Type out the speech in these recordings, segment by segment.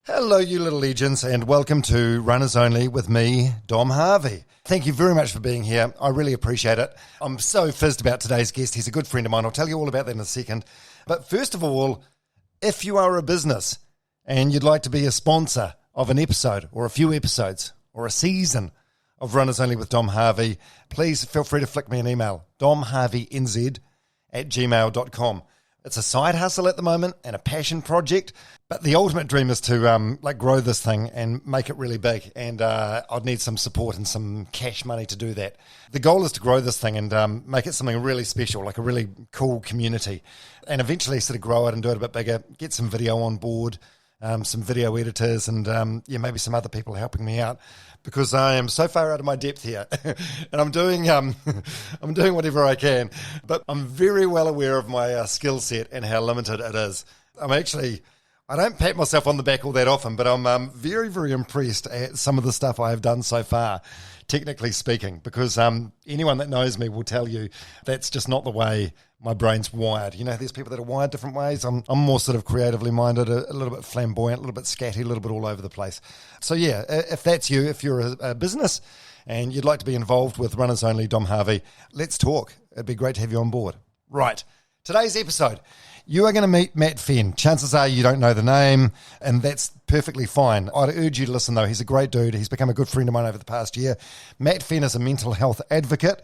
Hello, you little legends, and welcome to Runners Only with me, Dom Harvey. Thank you very much for being here. I really appreciate it. I'm so fizzed about today's guest. He's a good friend of mine. I'll tell you all about that in a second. But first of all, if you are a business and you'd like to be a sponsor of an episode or a few episodes or a season of Runners Only with Dom Harvey, please feel free to flick me an email, domharveynz@gmail.com. It's a side hustle at the moment and a passion project, but the ultimate dream is to grow this thing and make it really big. And I'd need some support and some cash money to do that. The goal is to grow this thing and make it something really special, like a really cool community, and eventually sort of grow it and do it a bit bigger. Get some video on board, some video editors, and maybe some other people helping me out, because I am so far out of my depth here, and I'm doing whatever I can. But I'm very well aware of my skill set and how limited it is. I don't pat myself on the back all that often, but I'm very, very impressed at some of the stuff I have done so far, technically speaking, because anyone that knows me will tell you that's just not the way my brain's wired. You know, there's people that are wired different ways. I'm more sort of creatively minded, a little bit flamboyant, a little bit scatty, a little bit all over the place. So yeah, if that's you, if you're a business and you'd like to be involved with Runners Only, Dom Harvey, let's talk. It'd be great to have you on board. Right, today's episode, you are going to meet Matt Fenn. Chances are you don't know the name, and that's perfectly fine. I'd urge you to listen, though. He's a great dude. He's become a good friend of mine over the past year. Matt Fenn is a mental health advocate.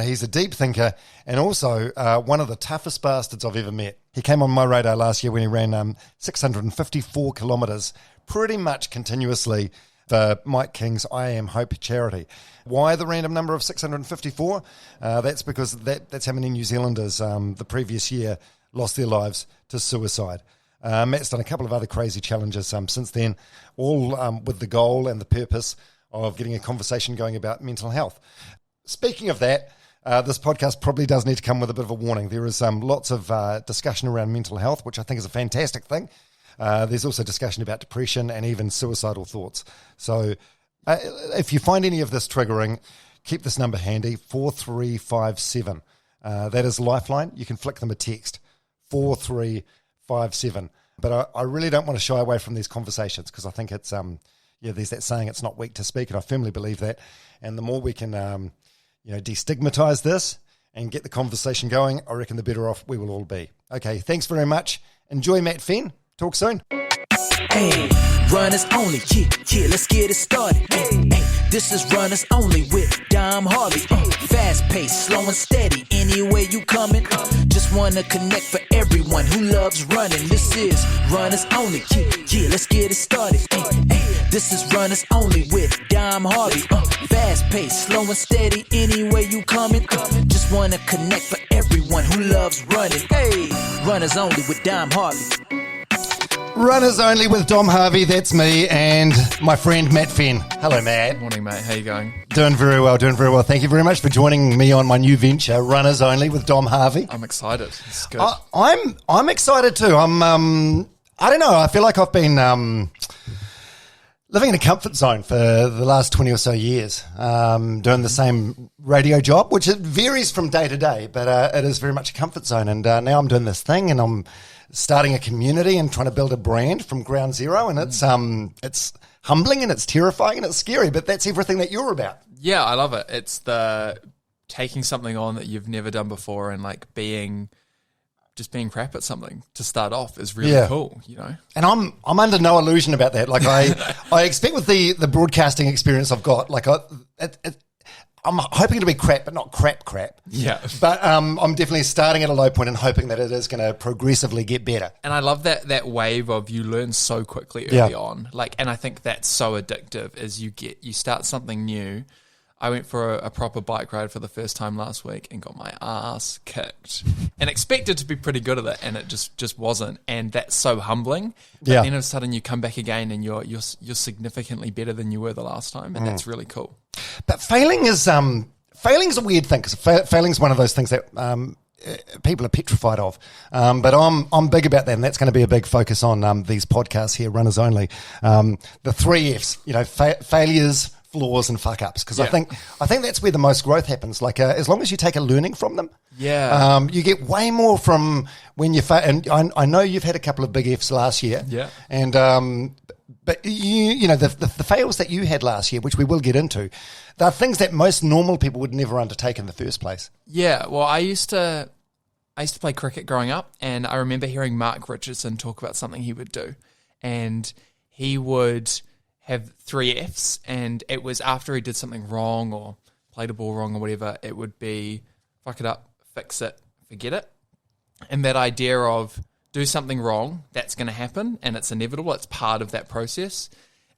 He's a deep thinker and also one of the toughest bastards I've ever met. He came on my radar last year when he ran 654 kilometres pretty much continuously for Mike King's I Am Hope charity. Why the random number of 654? That's because that's how many New Zealanders the previous year lost their lives to suicide. Matt's done a couple of other crazy challenges since then, all with the goal and the purpose of getting a conversation going about mental health. Speaking of that, this podcast probably does need to come with a bit of a warning. There is lots of discussion around mental health, which I think is a fantastic thing. There's also discussion about depression and even suicidal thoughts. So if you find any of this triggering, keep this number handy, 4357. That is Lifeline. You can flick them a text, 4357. But I really don't want to shy away from these conversations, because I think it's, there's that saying, it's not weak to speak, and I firmly believe that. And the more we can destigmatize this and get the conversation going, I reckon the better off we will all be. Okay, thanks very much. Enjoy Matt Fenn. Talk soon. Hey, Runners Only, yeah, let's get it started. Hey, this is Runners Only with Dom Harvey. Fast paced, slow and steady, anywhere you coming. Just wanna connect for everyone who loves running. This is Runners Only, yeah, let's get it started. Hey, this is Runners Only with Dom Harvey. Fast paced, slow and steady, anywhere you coming. Just wanna connect for everyone who loves running. Hey, Runners Only with Dom Harvey. Runners Only with Dom Harvey, that's me, and my friend Matt Fenn. Hello, Matt. Morning, mate. How you going? Doing very well, doing very well. Thank you very much for joining me on my new venture, Runners Only with Dom Harvey. I'm excited. It's good. I'm excited too. I don't know, I feel like I've been living in a comfort zone for the last 20 or so years, doing the same radio job, which it varies from day to day, but it is very much a comfort zone. And now I'm doing this thing, and I'm starting a community and trying to build a brand from ground zero, and it's humbling and it's terrifying and it's scary, but that's everything that you're about. Yeah, I love it. It's the taking something on that you've never done before and like being crap at something to start off is really cool, you know. And I'm under no illusion about that. Like I expect with the broadcasting experience I've got, like I'm hoping to be crap, but not crap. Yeah. But I'm definitely starting at a low point and hoping that it is going to progressively get better. And I love that wave of you learn so quickly early on. Like, and I think that's so addictive as you start something new. I went for a proper bike ride for the first time last week and got my ass kicked and expected to be pretty good at it, and it just wasn't. And that's so humbling. But then all of a sudden you come back again and you're significantly better than you were the last time, and that's really cool. But failing's a weird thing, because failing's one of those things that people are petrified of. But I'm big about that, and that's going to be a big focus on these podcasts here, Runners Only. The 3 Fs, failures, flaws and fuck ups, because I think that's where the most growth happens. Like as long as you take a learning from them, you get way more from when you fail. And I know you've had a couple of big Fs last year, and But you know, the fails that you had last year, which we will get into, they're things that most normal people would never undertake in the first place. Yeah, well, I used to play cricket growing up, and I remember hearing Mark Richardson talk about something he would do, and he would have 3 Fs, and it was after he did something wrong or played a ball wrong or whatever, it would be fuck it up, fix it, forget it. And that idea of do something wrong, that's going to happen, and it's inevitable, it's part of that process,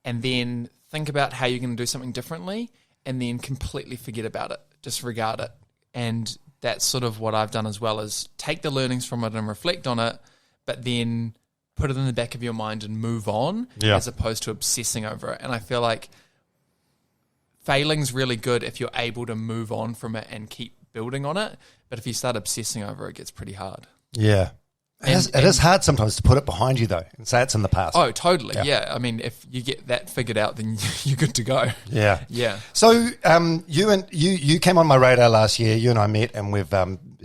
and then think about how you're going to do something differently, and then completely forget about it, disregard it. And that's sort of what I've done as well, is take the learnings from it and reflect on it, but then put it in the back of your mind and move on, as opposed to obsessing over it. And I feel like failing's really good if you're able to move on from it and keep building on it, but if you start obsessing over it, it gets pretty hard. Yeah. It is hard sometimes to put it behind you, though, and say it's in the past. Oh, totally. Yeah. I mean, if you get that figured out, then you're good to go. Yeah. Yeah. So you came on my radar last year. You and I met, and we've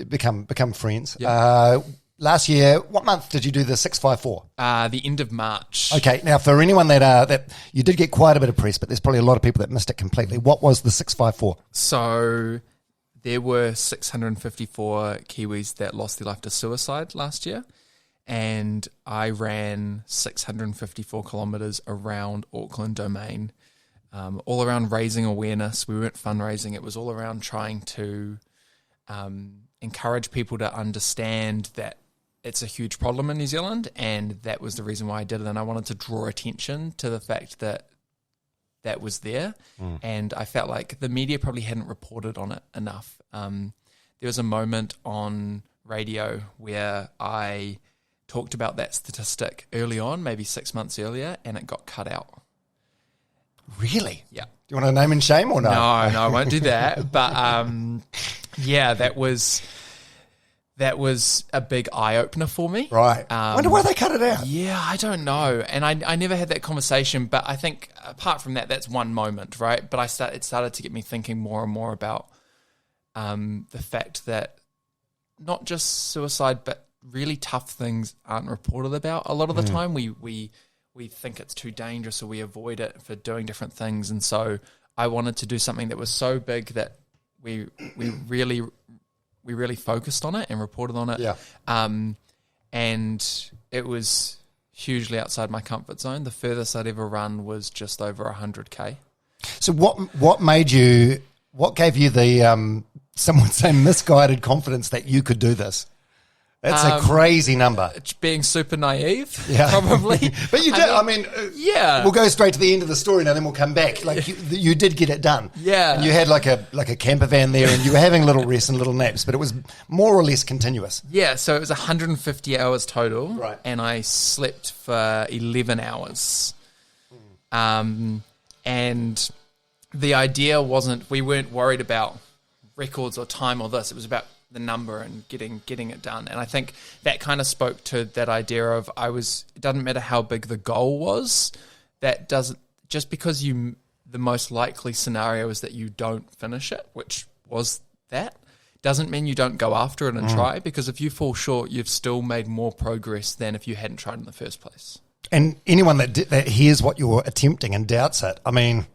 become friends. Yep. Last year, what month did you do the 654? The end of March. Okay. Now, for anyone that you did get quite a bit of press, but there's probably a lot of people that missed it completely. What was the 654? So there were 654 Kiwis that lost their life to suicide last year, and I ran 654 kilometres around Auckland Domain, all around raising awareness. We weren't fundraising. It was all around trying to encourage people to understand that it's a huge problem in New Zealand, and that was the reason why I did it. And I wanted to draw attention to the fact that that was there, and I felt like the media probably hadn't reported on it enough. There was a moment on radio where I talked about that statistic early on, maybe 6 months earlier, and it got cut out. Really? Yeah. Do you want to name and shame or no? No, I won't do that. But yeah, that was a big eye-opener for me. Right. Wonder why they cut it out. Yeah, I don't know. And I never had that conversation, but I think apart from that, that's one moment, right? But it started to get me thinking more and more about the fact that not just suicide, but really tough things aren't reported about. A lot of the time we think it's too dangerous, or we avoid it for doing different things. And so I wanted to do something that was so big that we really focused on it and reported on it. Yeah. And it was hugely outside my comfort zone. The furthest I'd ever run was just over 100K. So what gave you the, some would say, misguided confidence that you could do this? That's a crazy number. Being super naive, yeah. Probably. But you did. Yeah. We'll go straight to the end of the story now, then we'll come back. Like you did get it done. Yeah. And you had like a camper van there, and you were having little rests and little naps, but it was more or less continuous. Yeah. So it was 150 hours total, right? And I slept for 11 hours. And the idea we weren't worried about records or time or this. It was about the number and getting it done. And I think that kind of spoke to that idea of it doesn't matter how big the goal was, just because the most likely scenario is that you don't finish it, which was that, doesn't mean you don't go after it and try, because if you fall short, you've still made more progress than if you hadn't tried in the first place. And anyone that hears what you're attempting and doubts it, I mean,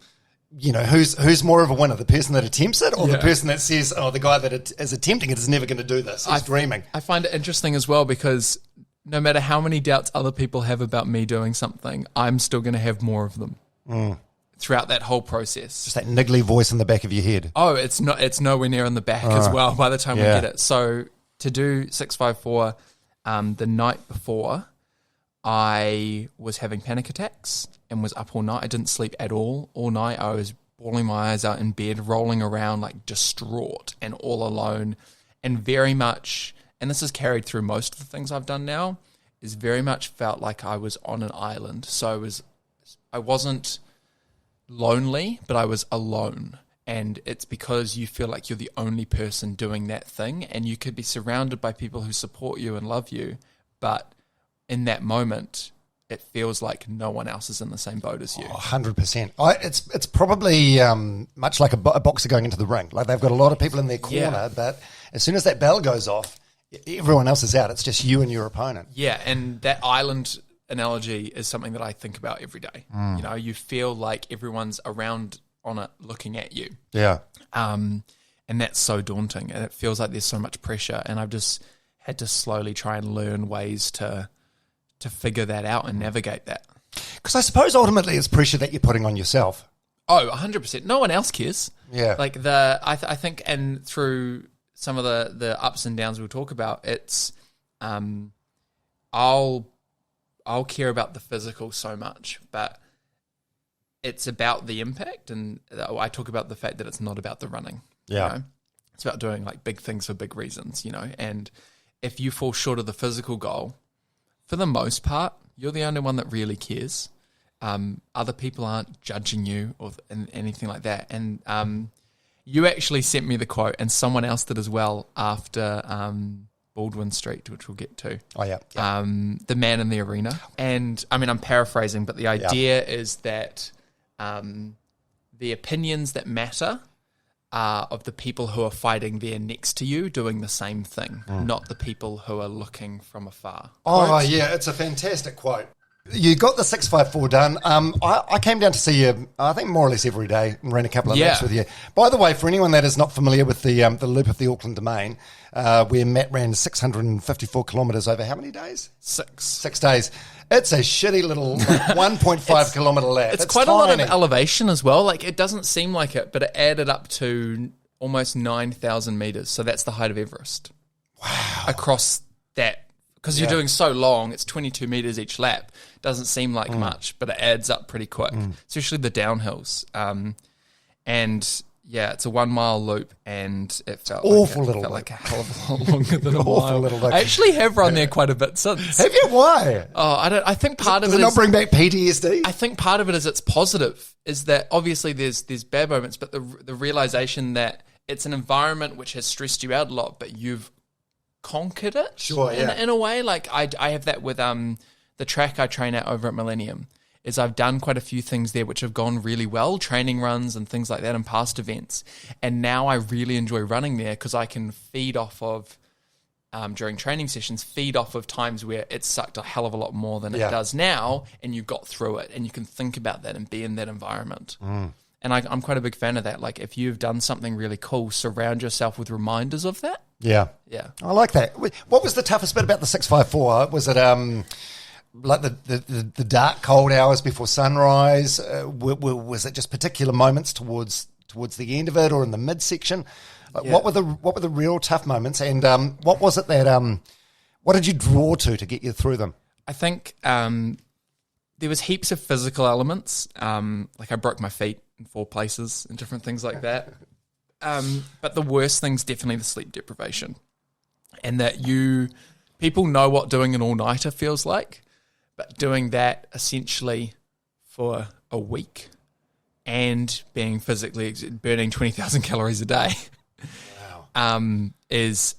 you know, who's more of a winner, the person that attempts it or the person that says, oh, the guy that is attempting it is never going to do this, he's dreaming. I find it interesting as well, because no matter how many doubts other people have about me doing something, I'm still going to have more of them throughout that whole process. Just that niggly voice in the back of your head. Oh, it's nowhere near in the back as well by the time we get it. So to do 654, the night before, I was having panic attacks and was up all night. I didn't sleep at all night. I was bawling my eyes out in bed, rolling around like distraught and all alone, and very much, and this is carried through most of the things I've done now, is very much felt like I was on an island. So I wasn't lonely, but I was alone. And it's because you feel like you're the only person doing that thing, and you could be surrounded by people who support you and love you, but in that moment, it feels like no one else is in the same boat as you. 100%. It's probably much like a boxer going into the ring. Like they've got a lot of people in their corner, but as soon as that bell goes off, everyone else is out. It's just you and your opponent. Yeah, and that island analogy is something that I think about every day. You know, you feel like everyone's around on it looking at you. Yeah. And that's so daunting, and it feels like there's so much pressure, and I've just had to slowly try and learn ways to figure that out and navigate that. Because I suppose ultimately it's pressure that you're putting on yourself. Oh, 100%. No one else cares. Yeah. Like I think, and through some of the ups and downs we'll talk about, it's I'll care about the physical so much, but it's about the impact, and I talk about the fact that it's not about the running. Yeah. You know? It's about doing like big things for big reasons, you know, and if you fall short of the physical goal, for the most part, you're the only one that really cares. Other people aren't judging you or anything like that. And you actually sent me the quote, and someone else did as well after Baldwin Street, which we'll get to. Oh, yeah. The man in the arena. And, I mean, I'm paraphrasing, but the idea is that the opinions that matter are of the people who are fighting there next to you doing the same thing, not the people who are looking from afar. Oh, Quote? yeah, it's a fantastic quote. You got the 654 done. I came down to see you, I think, more or less every day and ran a couple of laps with you. By the way, for anyone that is not familiar with the loop of the Auckland Domain, where Matt ran 654 kilometres over how many days? 6 days. It's a shitty little 1.5 kilometre lap. It's quite tiny. A lot of elevation as well. Like, it doesn't seem like it, but it added up to almost 9,000 metres. So that's the height of Everest. Wow. Across that. Because you're doing so long, it's 22 metres each lap. Doesn't seem like much, but it adds up pretty quick, especially the downhills. And yeah, it's a 1 mile loop, and it felt like a hell of a lot longer than a mile. I actually have run there quite a bit since. Have you? Why? Oh, I think part of it does it not bring back PTSD? I think part of it is it's positive. Is that obviously there's bad moments, but the realization that it's an environment which has stressed you out a lot, but you've conquered it. Sure, yeah. In a way, like I have that with the track I train at over at Millennium. Is I've done quite a few things there which have gone really well, training runs and things like that in past events. And now I really enjoy running there because I can feed off of, during training sessions, feed off of times where it sucked a hell of a lot more than it does now, and you got through it, and you can think about that and be in that environment. And I'm quite a big fan of that. Like, if you've done something really cool, surround yourself with reminders of that. Yeah. I like that. What was the toughest bit about the 654? Was it like the dark, cold hours before sunrise? Was it just particular moments towards the end of it, or in the midsection? What were the real tough moments? And what was it that what did you draw to get you through them? I think there was heaps of physical elements. Like I broke my feet in 4 places and different things like that. But the worst thing's definitely the sleep deprivation, and that people know what doing an all-nighter feels like. But doing that essentially for a week and being physically burning 20,000 calories a day is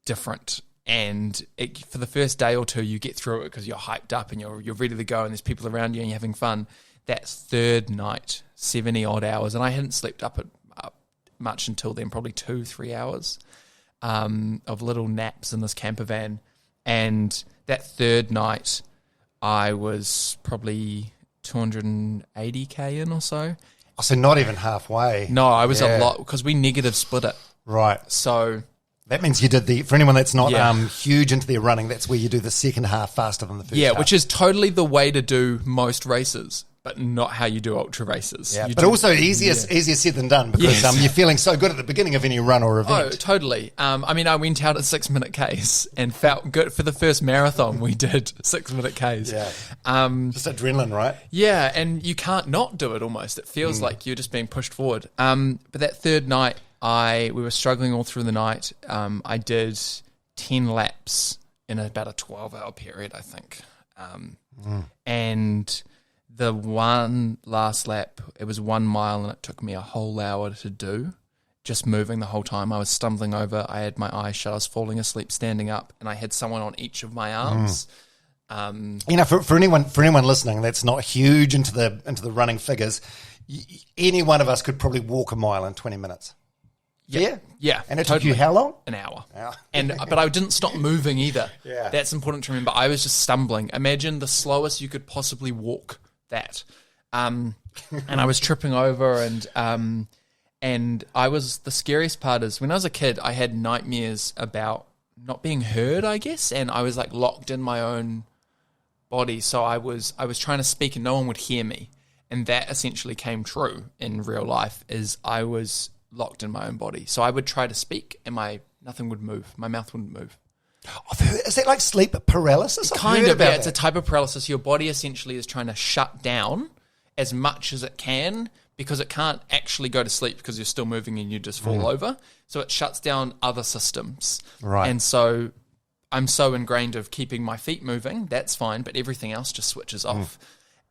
different. And for the first day or two, you get through it because you're hyped up and you're ready to go, and there's people around you and you're having fun. That third night, 70 odd hours, and I hadn't slept up much until then, probably 2-3 hours of little naps in this camper van. And that third night, I was probably 280k in or so. Oh, so not even halfway. No, I was a lot, because we negative split it. Right. So that means you did for anyone that's not huge into their running, that's where you do the second half faster than the first half. Which is totally the way to do most races, but not how you do ultra races. Yeah, but also easier said than done, because you're feeling so good at the beginning of any run or event. Oh, totally. I mean, I went out at 6-minute Ks and felt good. For the first marathon, we did 6-minute Ks. Yeah. Just adrenaline, right? Yeah, and you can't not do it almost. It feels like you're just being pushed forward. But that third night, we were struggling all through the night. I did 10 laps in about a 12-hour period, I think. And the one last lap, it was 1 mile, and it took me a whole hour to do, just moving the whole time. I was stumbling over. I had my eyes shut. I was falling asleep, standing up, and I had someone on each of my arms. For anyone listening that's not huge into the running figures, any one of us could probably walk a mile in 20 minutes. Yeah? Yeah. And it took you how long? An hour. Hour. But I didn't stop moving either. Yeah. That's important to remember. I was just stumbling. Imagine the slowest you could possibly walk that. And I was tripping over and I was, the scariest part is when I was a kid, I had nightmares about not being heard, I guess, and I was like locked in my own body. So I was trying to speak and no one would hear me. And that essentially came true in real life is I was locked in my own body. So I would try to speak and nothing would move. My mouth wouldn't move. Is that like sleep paralysis? Kind of, yeah. It's a type of paralysis. Your body essentially is trying to shut down as much as it can because it can't actually go to sleep because you're still moving and you just fall over. So it shuts down other systems. Right. And so I'm so ingrained of keeping my feet moving, that's fine, but everything else just switches off.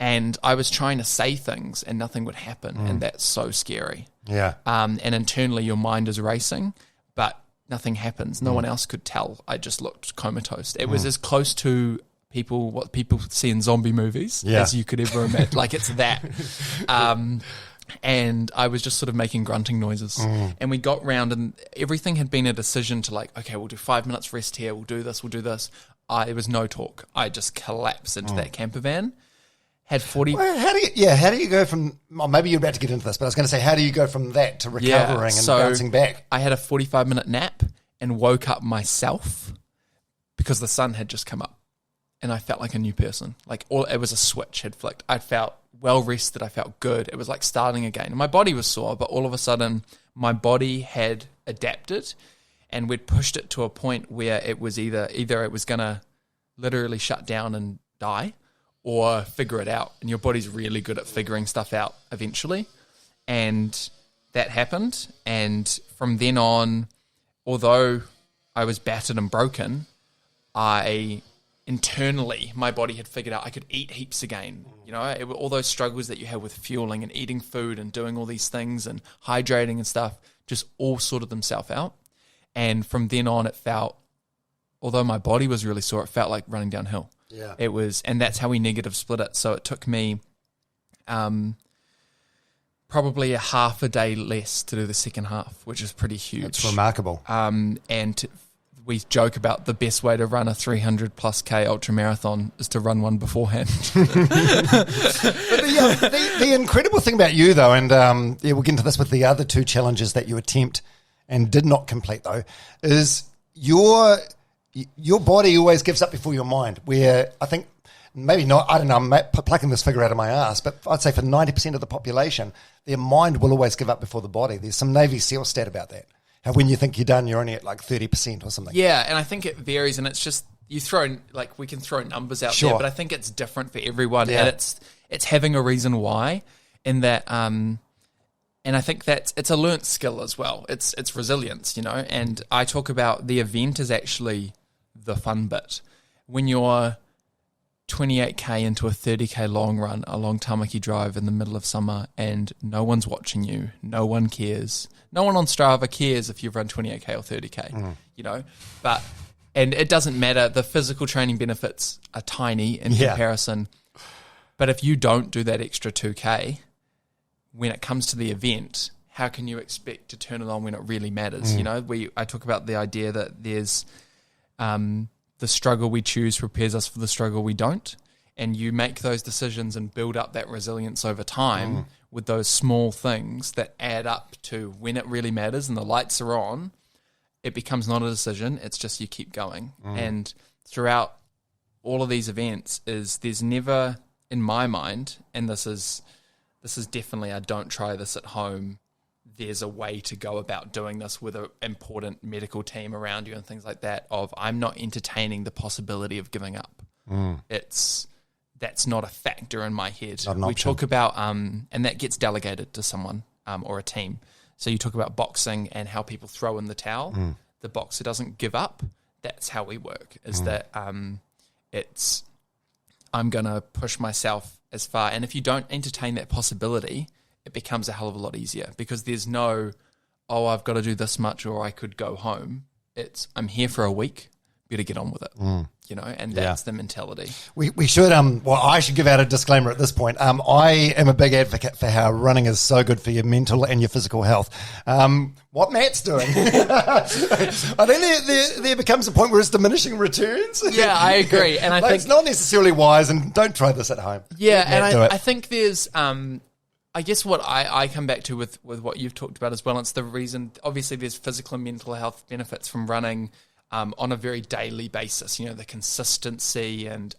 And I was trying to say things and nothing would happen, and that's so scary. Yeah. And internally your mind is racing, but nothing happens. No one else could tell. I just looked comatose. It was as close to what people see in zombie movies as you could ever imagine. Like it's that. And I was just sort of making grunting noises. And we got round and everything had been a decision to like, okay, we'll do 5 minutes rest here. We'll do this. There was no talk. I just collapsed into that camper van. Had 40. Well, how do you go from? Well, maybe you're about to get into this, but I was going to say, how do you go from that to recovering and bouncing back? I had a 45-minute nap and woke up myself because the sun had just come up, and I felt like a new person. Like it was a switch had flicked. I felt well rested. I felt good. It was like starting again. And my body was sore, but all of a sudden, my body had adapted, and we'd pushed it to a point where it was either it was going to literally shut down and die, or figure it out. And your body's really good at figuring stuff out eventually. And that happened. And from then on, although I was battered and broken, internally, my body had figured out I could eat heaps again. You know, all those struggles that you have with fueling and eating food and doing all these things and hydrating and stuff just all sorted themselves out. And from then on, it felt, although my body was really sore, it felt like running downhill. Yeah. It was, and that's how we negative split it. So it took me probably a half a day less to do the second half, which is pretty huge. It's remarkable. We joke about the best way to run a 300 plus K ultra marathon is to run one beforehand. But the incredible thing about you though, and we'll get into this with the other two challenges that you attempt and did not complete though, is your body always gives up before your mind, where I think maybe not, I don't know, I'm plucking this figure out of my ass, but I'd say for 90% of the population, their mind will always give up before the body. There's some Navy SEAL stat about that. How when you think you're done, you're only at like 30% or something. Yeah, and I think it varies, and it's just, we can throw numbers out there, but I think it's different for everyone, and it's having a reason why, in that, and I think that it's a learnt skill as well. It's resilience, you know, and I talk about the event is actually the fun bit. When you're 28k into a 30k long run, a long Tamaki drive in the middle of summer, and no one's watching you, no one cares. No one on Strava cares if you've run 28k or 30k, you know, and it doesn't matter. The physical training benefits are tiny in comparison. But if you don't do that extra 2k, when it comes to the event, how can you expect to turn it on when it really matters? You know, I talk about the idea that there's the struggle we choose prepares us for the struggle we don't. And you make those decisions and build up that resilience over time with those small things that add up to when it really matters and the lights are on, it becomes not a decision. It's just you keep going. And throughout all of these events there's never, in my mind, and this is definitely, I don't try this at home, there's a way to go about doing this with an important medical team around you and things like that, of I'm not entertaining the possibility of giving up. That's not a factor in my head. We talk about, and that gets delegated to someone or a team. So you talk about boxing and how people throw in the towel. The boxer doesn't give up. That's how we work, is that it's, I'm going to push myself as far. And if you don't entertain that possibility, it becomes a hell of a lot easier, because there's no, I've got to do this much or I could go home. It's, I'm here for a week better get on with it, and that's the mentality. We should, I should give out a disclaimer at this point. I am a big advocate for how running is so good for your mental and your physical health. What Matt's doing, I think there becomes a point where it's diminishing returns. Yeah, I agree. And I think it's not necessarily wise, and don't try this at home. Yeah, and I think there's, I guess what I come back to with what you've talked about as well, it's the reason, obviously there's physical and mental health benefits from running on a very daily basis, the consistency and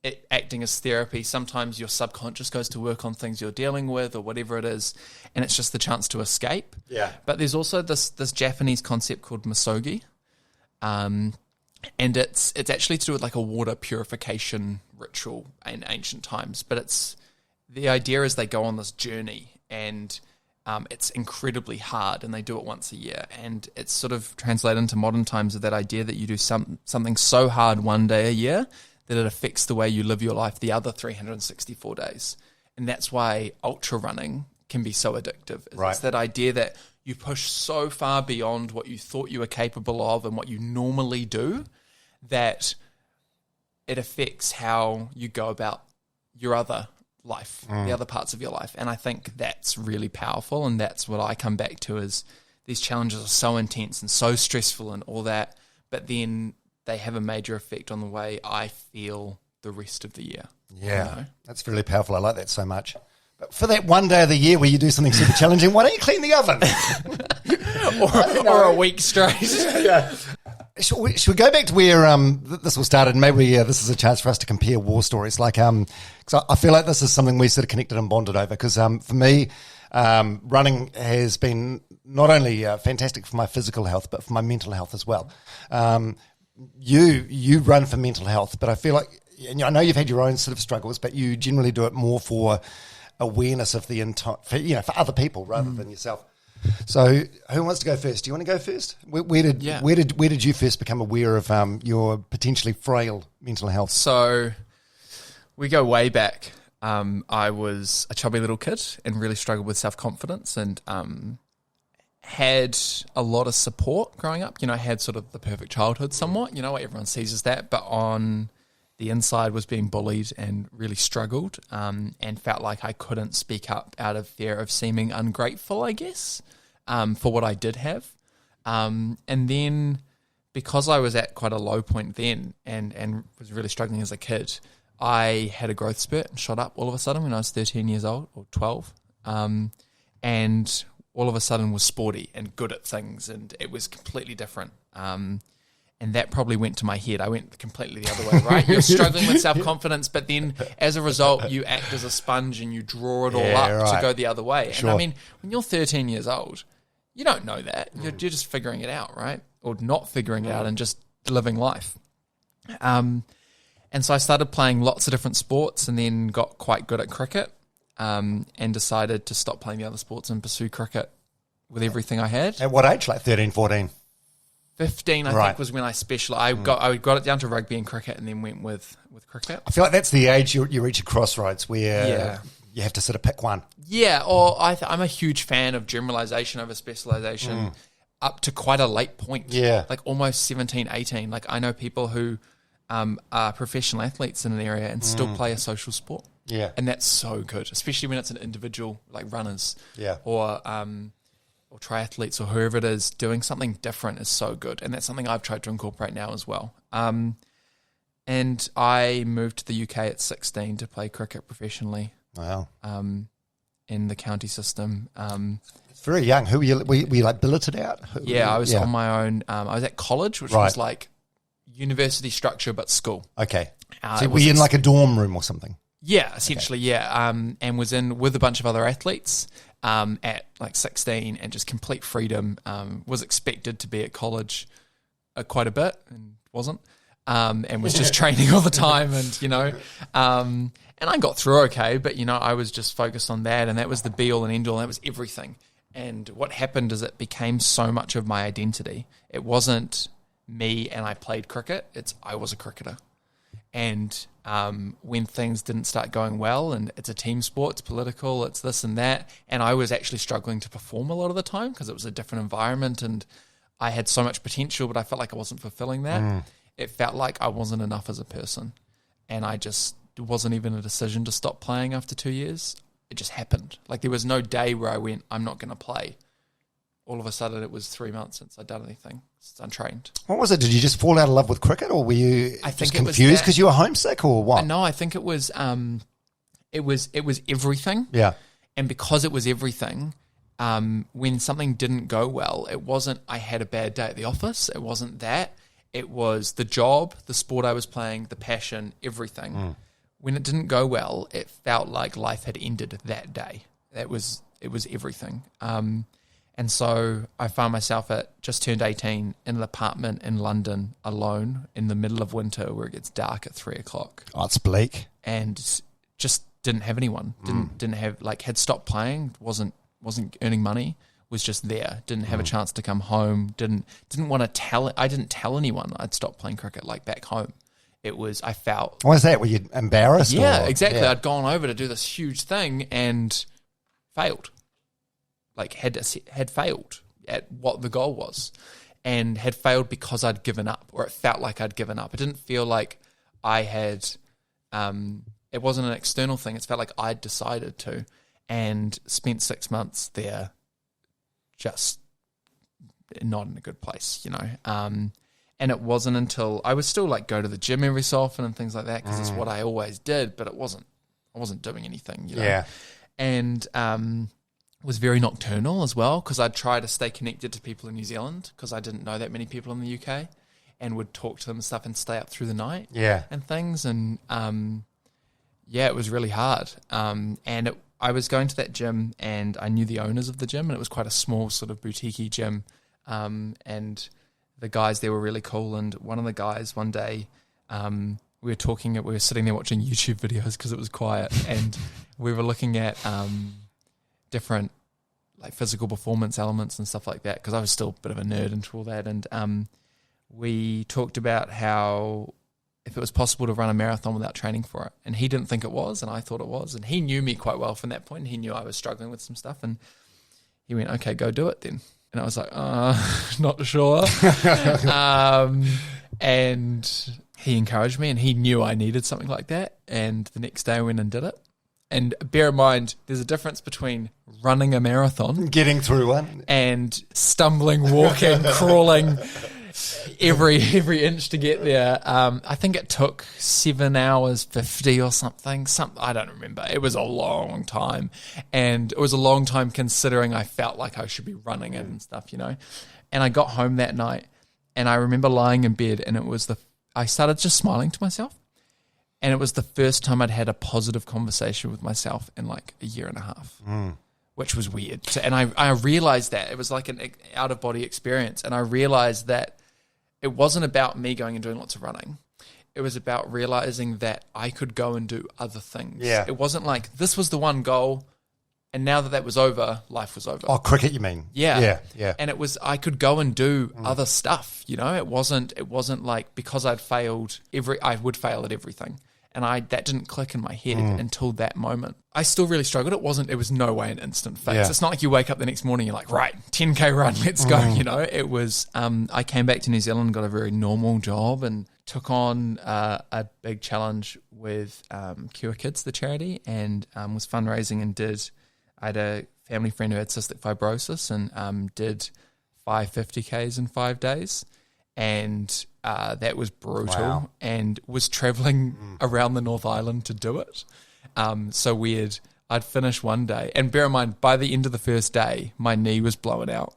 it acting as therapy. Sometimes your subconscious goes to work on things you're dealing with or whatever it is, and it's just the chance to escape. Yeah. But there's also this Japanese concept called misogi, and it's actually to do with like a water purification ritual in ancient times. But the idea is they go on this journey and it's incredibly hard, and they do it once a year. And it's sort of translated into modern times of that idea that you do something so hard one day a year that it affects the way you live your life the other 364 days. And that's why ultra running can be so addictive. Right. It's that idea that you push so far beyond what you thought you were capable of and what you normally do that it affects how you go about your other life, the other parts of your life. And I think that's really powerful, and that's what I come back to is these challenges are so intense and so stressful and all that, but then they have a major effect on the way I feel the rest of the year. Yeah, that's really powerful. I like that so much. But for that one day of the year where you do something super challenging, why don't you clean the oven? or a week straight. Yeah. Should we go back to where this all started? Maybe this is a chance for us to compare war stories. Like, because I feel like this is something we sort of connected and bonded over. Because for me, running has been not only fantastic for my physical health, but for my mental health as well. You run for mental health, but I feel like, and I know you've had your own sort of struggles, but you generally do it more for awareness of the entire, for other people rather than yourself. So, who wants to go first? Do you want to go first? Where did you first become aware of your potentially frail mental health? So, we go way back. I was a chubby little kid and really struggled with self-confidence and had a lot of support growing up. I had sort of the perfect childhood somewhat. Everyone sees as that, but on the inside was being bullied and really struggled and felt like I couldn't speak up out of fear of seeming ungrateful, I guess, for what I did have. And then because I was at quite a low point then and was really struggling as a kid, I had a growth spurt and shot up all of a sudden when I was 13 years old or 12. And all of a sudden was sporty and good at things, and it was completely different. And that probably went to my head. I went completely the other way, right? You're struggling with self-confidence, but then as a result, you act as a sponge and you draw it all up to go the other way. Sure. And I mean, when you're 13 years old, you don't know that. You're just figuring it out, right? Or not figuring it out and just living life. And so I started playing lots of different sports and then got quite good at cricket and decided to stop playing the other sports and pursue cricket with everything I had. At what age? Like 13, 14? 15, I think, was when I specialised. I got it down to rugby and cricket and then went with cricket. I feel like that's the age you reach a crossroads where you have to sort of pick one. Yeah, or I'm a huge fan of generalisation over specialisation up to quite a late point. Yeah. Like almost 17, 18. Like I know people who are professional athletes in an area and still play a social sport. Yeah. And that's so good, especially when it's an individual, like runners. Yeah. Or triathletes or whoever it is, doing something different is so good. And that's something I've tried to incorporate now as well. And I moved to the UK at 16 to play cricket professionally. Wow. In the county system. It's very young. Who were you like billeted out? I was on my own. I was at college, which was like university structure, but school. Okay. So were you in like a dorm room or something? Yeah, essentially, and was in with a bunch of other athletes at like 16 and just complete freedom. Was expected to be at college quite a bit and wasn't, and was just training all the time and, and I got through okay, but, I was just focused on that and that was the be all and end all and that was everything. And what happened is it became so much of my identity. It wasn't me and I played cricket, I was a cricketer. And when things didn't start going well and it's a team sport, it's political, it's this and that, and I was actually struggling to perform a lot of the time because it was a different environment and I had so much potential, but I felt like I wasn't fulfilling that. It felt like I wasn't enough as a person. And it wasn't even a decision to stop playing after 2 years. It just happened. Like there was no day where I went, I'm not going to play. All of a sudden it was 3 months since I'd done anything. It's untrained. What was it? Did you just fall out of love with cricket, or were you just confused because you were homesick, or what? No, I think it was everything. Yeah. And because it was everything, when something didn't go well, it wasn't I had a bad day at the office. It wasn't that. It was the job, the sport I was playing, the passion, everything. When it didn't go well, it felt like life had ended that day. It was everything. And so I found myself just turned 18 in an apartment in London alone in the middle of winter where it gets dark at 3:00. Oh, it's bleak. And just didn't have anyone. Didn't have had stopped playing. Wasn't earning money. Was just there. Didn't have a chance to come home. Didn't want to tell. I didn't tell anyone I'd stopped playing cricket back home. It was I felt. Why is that? Were you embarrassed? Yeah, exactly. Yeah. I'd gone over to do this huge thing and failed. Had failed at what the goal was, and had failed because I'd given up, or it felt like I'd given up. It didn't feel like I had. It wasn't an external thing. It felt like I'd decided to, and spent 6 months there, just not in a good place, And it wasn't until I was still go to the gym every so often and things like that because it's what I always did, but I wasn't doing anything, Yeah. And was very nocturnal as well because I'd try to stay connected to people in New Zealand because I didn't know that many people in the UK, and would talk to them and stuff and stay up through the night and things. And it was really hard. I was going to that gym and I knew the owners of the gym, and it was quite a small sort of boutique-y gym. And the guys there were really cool. And one of the guys one day, we were sitting there watching YouTube videos because it was quiet, and we were looking at different physical performance elements and stuff like that because I was still a bit of a nerd into all that. And we talked about how if it was possible to run a marathon without training for it. And he didn't think it was, and I thought it was. And he knew me quite well from that point. He knew I was struggling with some stuff. And he went, okay, go do it then. And I was like, not sure. And he encouraged me, and he knew I needed something like that. And the next day I went and did it. And bear in mind, there's a difference between running a marathon, getting through one, and stumbling, walking, crawling every inch to get there. I think it took 7 hours 50 or something. I don't remember. It was a long time, and it was a long time considering I felt like I should be running it and stuff, And I got home that night, and I remember lying in bed, and I started just smiling to myself. And it was the first time I'd had a positive conversation with myself in a year and a half, which was weird. And I realized that. It was like an out-of-body experience. And I realized that it wasn't about me going and doing lots of running. It was about realizing that I could go and do other things. Yeah. It wasn't like this was the one goal, and now that was over, life was over. Oh, cricket, you mean? Yeah. Yeah. And it was, I could go and do other stuff, It wasn't like because I'd failed I would fail at everything. And that didn't click in my head until that moment. I still really struggled. It was no way an instant fix. Yeah. It's not like you wake up the next morning, you're like, right, 10K run, let's go, It was, I came back to New Zealand, got a very normal job, and took on a big challenge with Cure Kids, the charity, and was fundraising and I had a family friend who had cystic fibrosis, and did 5 50Ks in 5 days. And that was brutal, and was traveling around the North Island to do it. So weird. I'd finish one day, and bear in mind, by the end of the first day, my knee was blown out.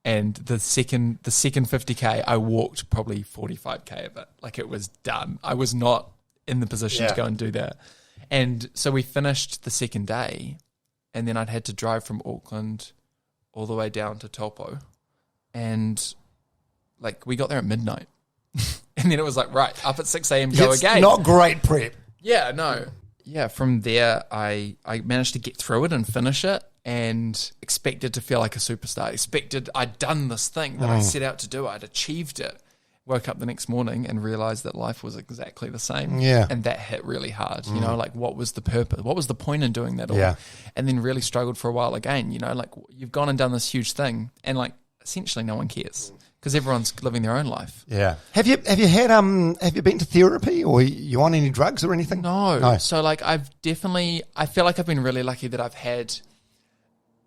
And the second 50K, I walked probably 45K of it. It was done. I was not in the position to go and do that. And so we finished the second day, and then I'd had to drive from Auckland all the way down to Taupo, and we got there at midnight. And then it was right, up at 6 a.m, go it's again. Not great prep. Yeah, no. Yeah, from there, I managed to get through it and finish it, and expected to feel like a superstar. Expected I'd done this thing that I set out to do. I'd achieved it. Woke up the next morning and realized that life was exactly the same. Yeah. And that hit really hard. What was the purpose? What was the point in doing that all? Yeah. And then really struggled for a while again. You've gone and done this huge thing, and essentially no one cares. because everyone's living their own life. Yeah. Have you been to therapy, or you on any drugs or anything? No. So like I feel like I've been really lucky that I've had,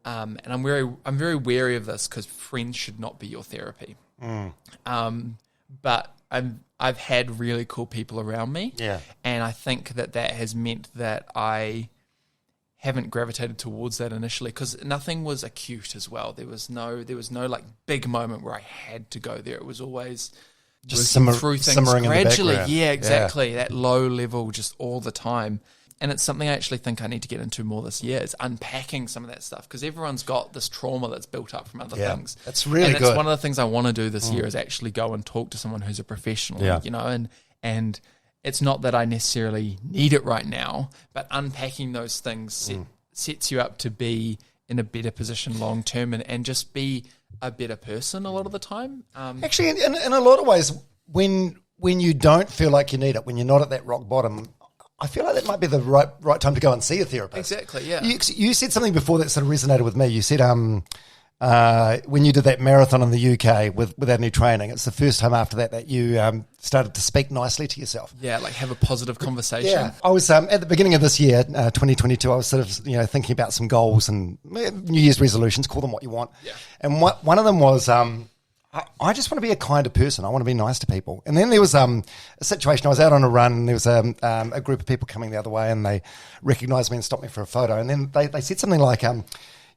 and I'm very wary of this because friends should not be your therapy. But I've had really cool people around me. Yeah. And I think that has meant that I haven't gravitated towards that initially because nothing was acute as well. There was no like big moment where I had to go there. It was always just through things gradually. Yeah, exactly. Yeah. That low level just all the time. And it's something I actually think I need to get into more this year, is unpacking some of that stuff, because everyone's got this trauma that's built up from other things. That's really good. It's one of the things I want to do this year is actually go and talk to someone who's a professional, you know, and it's not that I necessarily need it right now, but unpacking those things sets you up to be in a better position long term and just be a better person a lot of the time. Actually, in a lot of ways, when you don't feel like you need it, when you're not at that rock bottom, I feel like that might be the right time to go and see a therapist. Exactly, yeah. You said something before that sort of resonated with me. You said when you did that marathon in the UK without any training, it's the first time after that you started to speak nicely to yourself. Yeah, like have a positive conversation. Yeah, I was at the beginning of this year, 2022. I was sort of thinking about some goals and New Year's resolutions. Call them what you want. Yeah. And one of them was I just want to be a kinder person. I want to be nice to people. And then there was a situation. I was out on a run, and there was a group of people coming the other way, and they recognised me and stopped me for a photo. And then they said something like,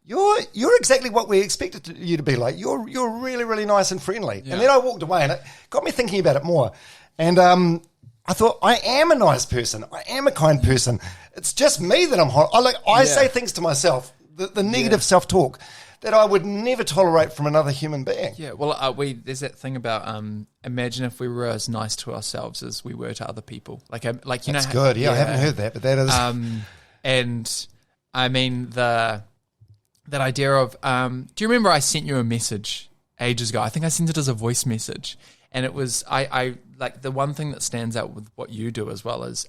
You're exactly what we expected you to be. Like you're really, really nice and friendly. Yeah. And then I walked away, and it got me thinking about it more. And I thought, I am a nice person. I am a kind person. It's just me that I'm hot. I say things to myself, the negative self-talk that I would never tolerate from another human being. Yeah, well, there's that thing about imagine if we were as nice to ourselves as we were to other people. That's good. Yeah, I haven't heard that, but that is. And I mean that idea of, do you remember I sent you a message ages ago? I think I sent it as a voice message, and it was I like the one thing that stands out with what you do as well is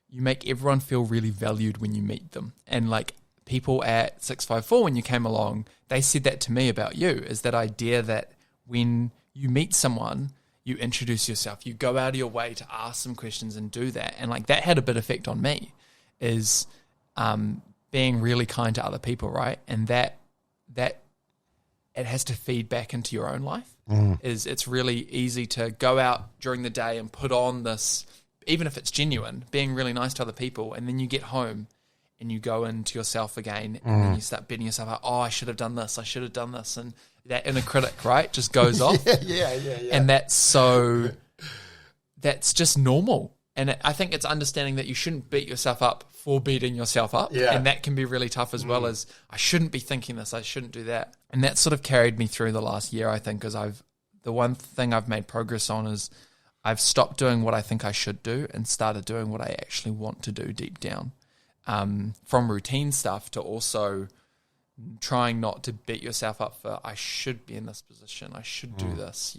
you make everyone feel really valued when you meet them, and like. People at 654, when you came along, they said that to me about you, is that idea that when you meet someone, you introduce yourself, you go out of your way to ask some questions and do that. And like that had a bit effect on me, is being really kind to other people, right? And that it has to feed back into your own life. It's really easy to go out during the day and put on this, even if it's genuine, being really nice to other people, and then you get home and you go into yourself again, and then you start beating yourself up. Oh, I should have done this. And that inner critic, right, just goes off. Yeah. And that's just normal. And I think it's understanding that you shouldn't beat yourself up for beating yourself up. Yeah. And that can be really tough as well as, I shouldn't be thinking this, I shouldn't do that. And that sort of carried me through the last year, I think, because the one thing I've made progress on is I've stopped doing what I think I should do and started doing what I actually want to do deep down. From routine stuff to also trying not to beat yourself up for, I should be in this position, I should do this,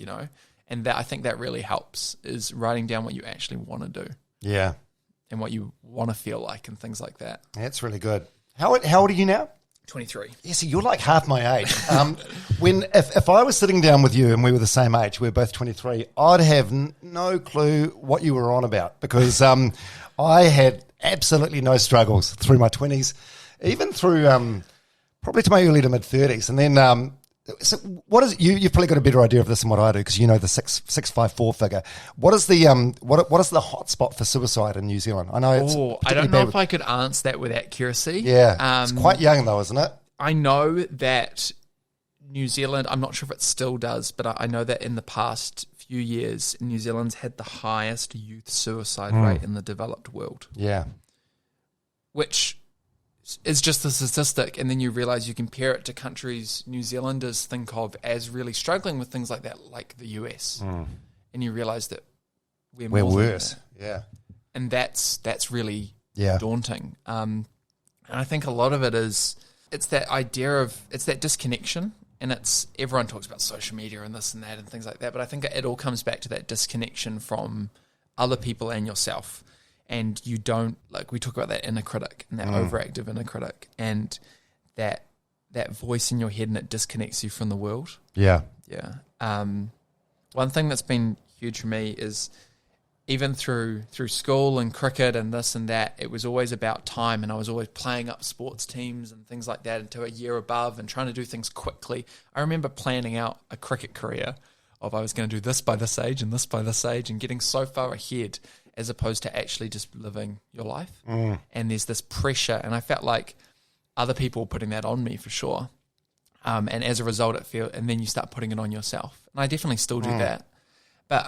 and that I think that really helps, is writing down what you actually want to do, and what you want to feel like and things like that. That's really good. How old are you now? 23. Yeah, so you're like half my age. If I was sitting down with you and we were the same age, we were both 23, I'd have no clue what you were on about, because I had absolutely no struggles through my 20s, even through probably to my early to mid 30s. And then, so what is you've probably got a better idea of this than what I do, because you know the 654 figure. What is the what is the hotspot for suicide in New Zealand? I know. I don't know if I could answer that with accuracy. Yeah, it's quite young though, isn't it? I know that New Zealand, I'm not sure if it still does, but I know that in the past few years, New Zealand's had the highest youth suicide rate in the developed world. Yeah. Which is just a statistic, and then you realise you compare it to countries New Zealanders think of as really struggling with things like that, like the US. And you realise that we're worse. Yeah. And that's really daunting. And I think a lot of it is, it's that idea of, it's that disconnection. And it's, everyone talks about social media and this and that and things like that, but I think it all comes back to that disconnection from other people and yourself. And you don't, like we talk about that inner critic and that overactive inner critic, and that voice in your head, and it disconnects you from the world. Yeah. One thing that's been huge for me is even through school and cricket and this and that, it was always about time, and I was always playing up sports teams and things like that into a year above and trying to do things quickly. I remember planning out a cricket career of I was going to do this by this age and this by this age, and getting so far ahead as opposed to actually just living your life. And there's this pressure, and I felt like other people were putting that on me for sure. And as a result, and then you start putting it on yourself. And I definitely still do that. But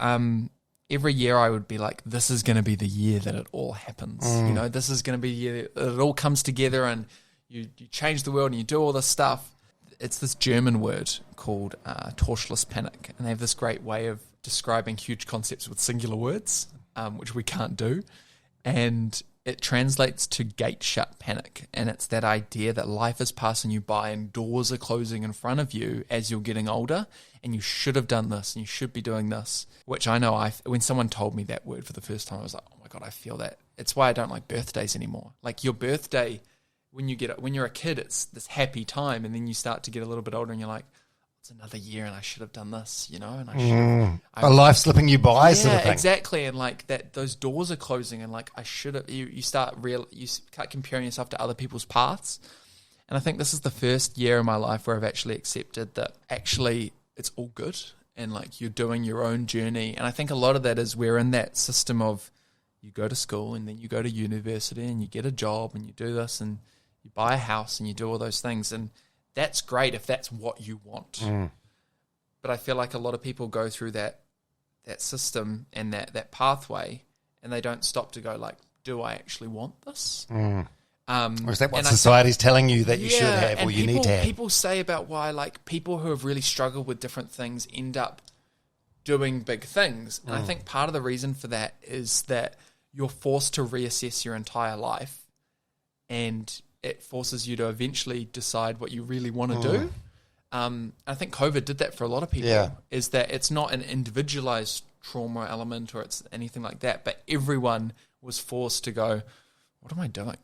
every year I would be like, this is going to be the year that it all happens. You know, this is going to be the year that it all comes together and you change the world and you do all this stuff. It's this German word called Torschlusspanic. And they have this great way of describing huge concepts with singular words, which we can't do. And it translates to gate shut panic. And it's that idea that life is passing you by and doors are closing in front of you as you're getting older, and you should have done this and you should be doing this, which I know when someone told me that word for the first time, I was like, oh my God, I feel that. It's why I don't like birthdays anymore. Like your birthday, when you're a kid, it's this happy time, and then you start to get a little bit older and you're like, it's another year and I should have done this, you know, and I should have. A life slipping you by, sort of thing. Exactly. And like that, those doors are closing, and like I should have, you start comparing yourself to other people's paths. And I think this is the first year in my life where I've actually accepted that actually it's all good, and like you're doing your own journey. And I think a lot of that is we're in that system of you go to school and then you go to university and you get a job and you do this and you buy a house and you do all those things. And that's great if that's what you want. But I feel like a lot of people go through that system and that pathway, and they don't stop to go like, do I actually want this? Or is that what society's telling you that you should have or you need to have? People say about why like people who have really struggled with different things end up doing big things. And I think part of the reason for that is that you're forced to reassess your entire life, and it forces you to eventually decide what you really want to do. I think COVID did that for a lot of people, is that it's not an individualized trauma element or it's anything like that, but everyone was forced to go, what am I doing?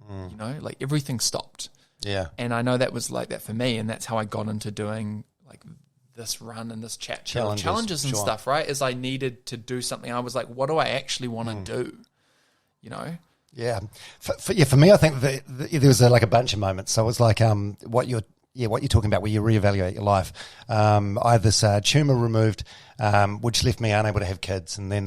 You know, like everything stopped. Yeah. And I know that was like that for me, and that's how I got into doing like this run and this challenges and stuff, right? Is I needed to do something. I was like, what do I actually want to do? You know? Yeah. For me, I think there was like a bunch of moments. So it was like what you're talking about, where you reevaluate your life. I had this tumour removed, which left me unable to have kids. And then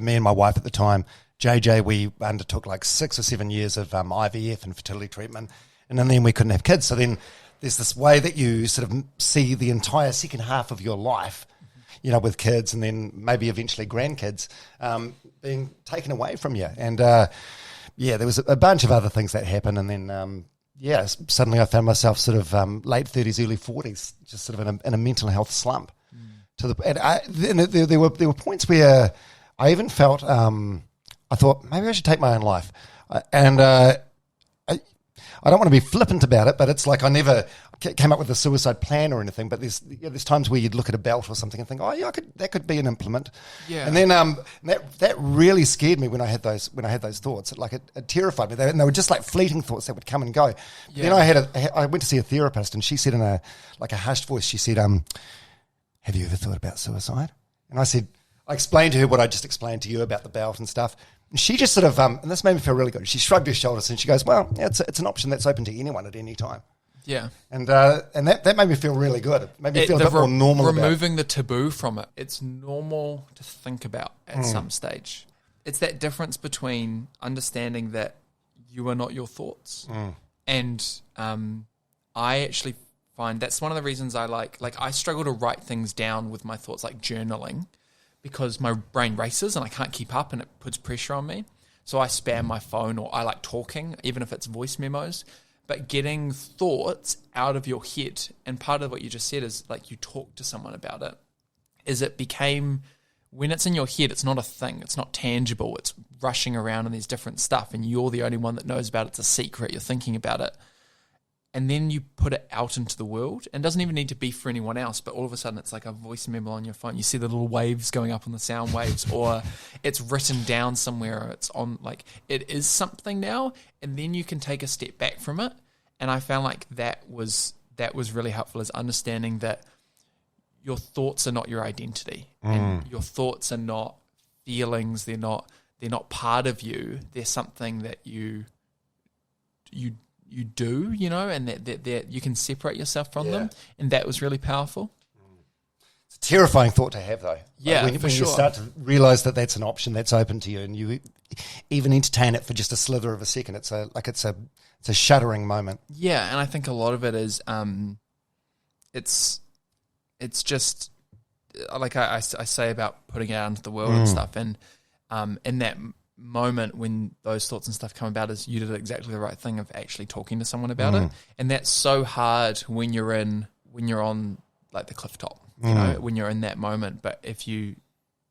me and my wife at the time, JJ, we undertook like 6 or 7 years of IVF and fertility treatment. And then we couldn't have kids. So then there's this way that you sort of see the entire second half of your life, you know, with kids and then maybe eventually grandkids being taken away from you. And there was a bunch of other things that happened. And then, suddenly I found myself sort of late 30s, early 40s, just sort of in a mental health slump. There were points where I even felt, I thought maybe I should take my own life. I don't want to be flippant about it, but it's like I never came up with a suicide plan or anything. But there's times where you'd look at a belt or something and think, oh yeah, that could be an implement. Yeah. And then that really scared me when I had those thoughts. It terrified me. And they were just like fleeting thoughts that would come and go. Yeah. Then I went to see a therapist, and she said in a hushed voice, she said, "Have you ever thought about suicide?" And I explained to her what I just explained to you about the belt and stuff. And she just sort of, and this made me feel really good. She shrugged her shoulders and she goes, well, it's an option that's open to anyone at any time. Yeah. And that made me feel really good. It made me feel a bit more normal removing the taboo from it. It's normal to think about at some stage. It's that difference between understanding that you are not your thoughts. And I actually find that's one of the reasons I like I struggle to write things down with my thoughts, like journaling, because my brain races and I can't keep up and it puts pressure on me. So I spam my phone, or I like talking, even if it's voice memos. But getting thoughts out of your head, and part of what you just said is like you talk to someone about it, is it became, when it's in your head, it's not a thing, it's not tangible, it's rushing around and there's different stuff and you're the only one that knows about it, it's a secret, you're thinking about it. And then you put it out into the world, and it doesn't even need to be for anyone else, but all of a sudden it's like a voice memo on your phone. You see the little waves going up on the sound waves, or it's written down somewhere, or it's on, like, it is something now, and then you can take a step back from it. And I found like that was really helpful, is understanding that your thoughts are not your identity, and your thoughts are not feelings. They're not part of you. They're something that you do, and that you can separate yourself from them. And that was really powerful. It's a terrifying thought to have, though. Yeah, when you start to realize that that's an option that's open to you, and you even entertain it for just a slither of a second, it's a shuddering moment. Yeah, and I think a lot of it is, it's just like I say about putting it out into the world and stuff, and in that moment when those thoughts and stuff come about, is you did exactly the right thing of actually talking to someone about it, and that's so hard when you're on like the cliff top, when you're in that moment. But if you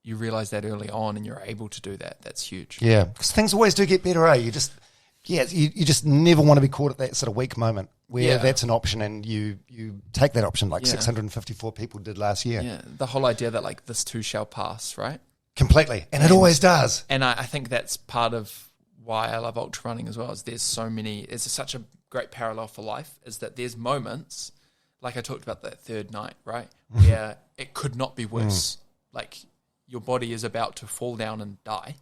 realize that early on and you're able to do that, that's huge. Yeah, because things always do get better, eh? You just never want to be caught at that sort of weak moment where that's an option, and you take that option like 654 people did last year. Yeah, the whole idea that like this too shall pass, right? Completely, and it always does. And I think that's part of why I love ultra running as well. Is there's so many. It's such a great parallel for life. Is that there's moments like I talked about that third night, right, where it could not be worse. Like your body is about to fall down and die.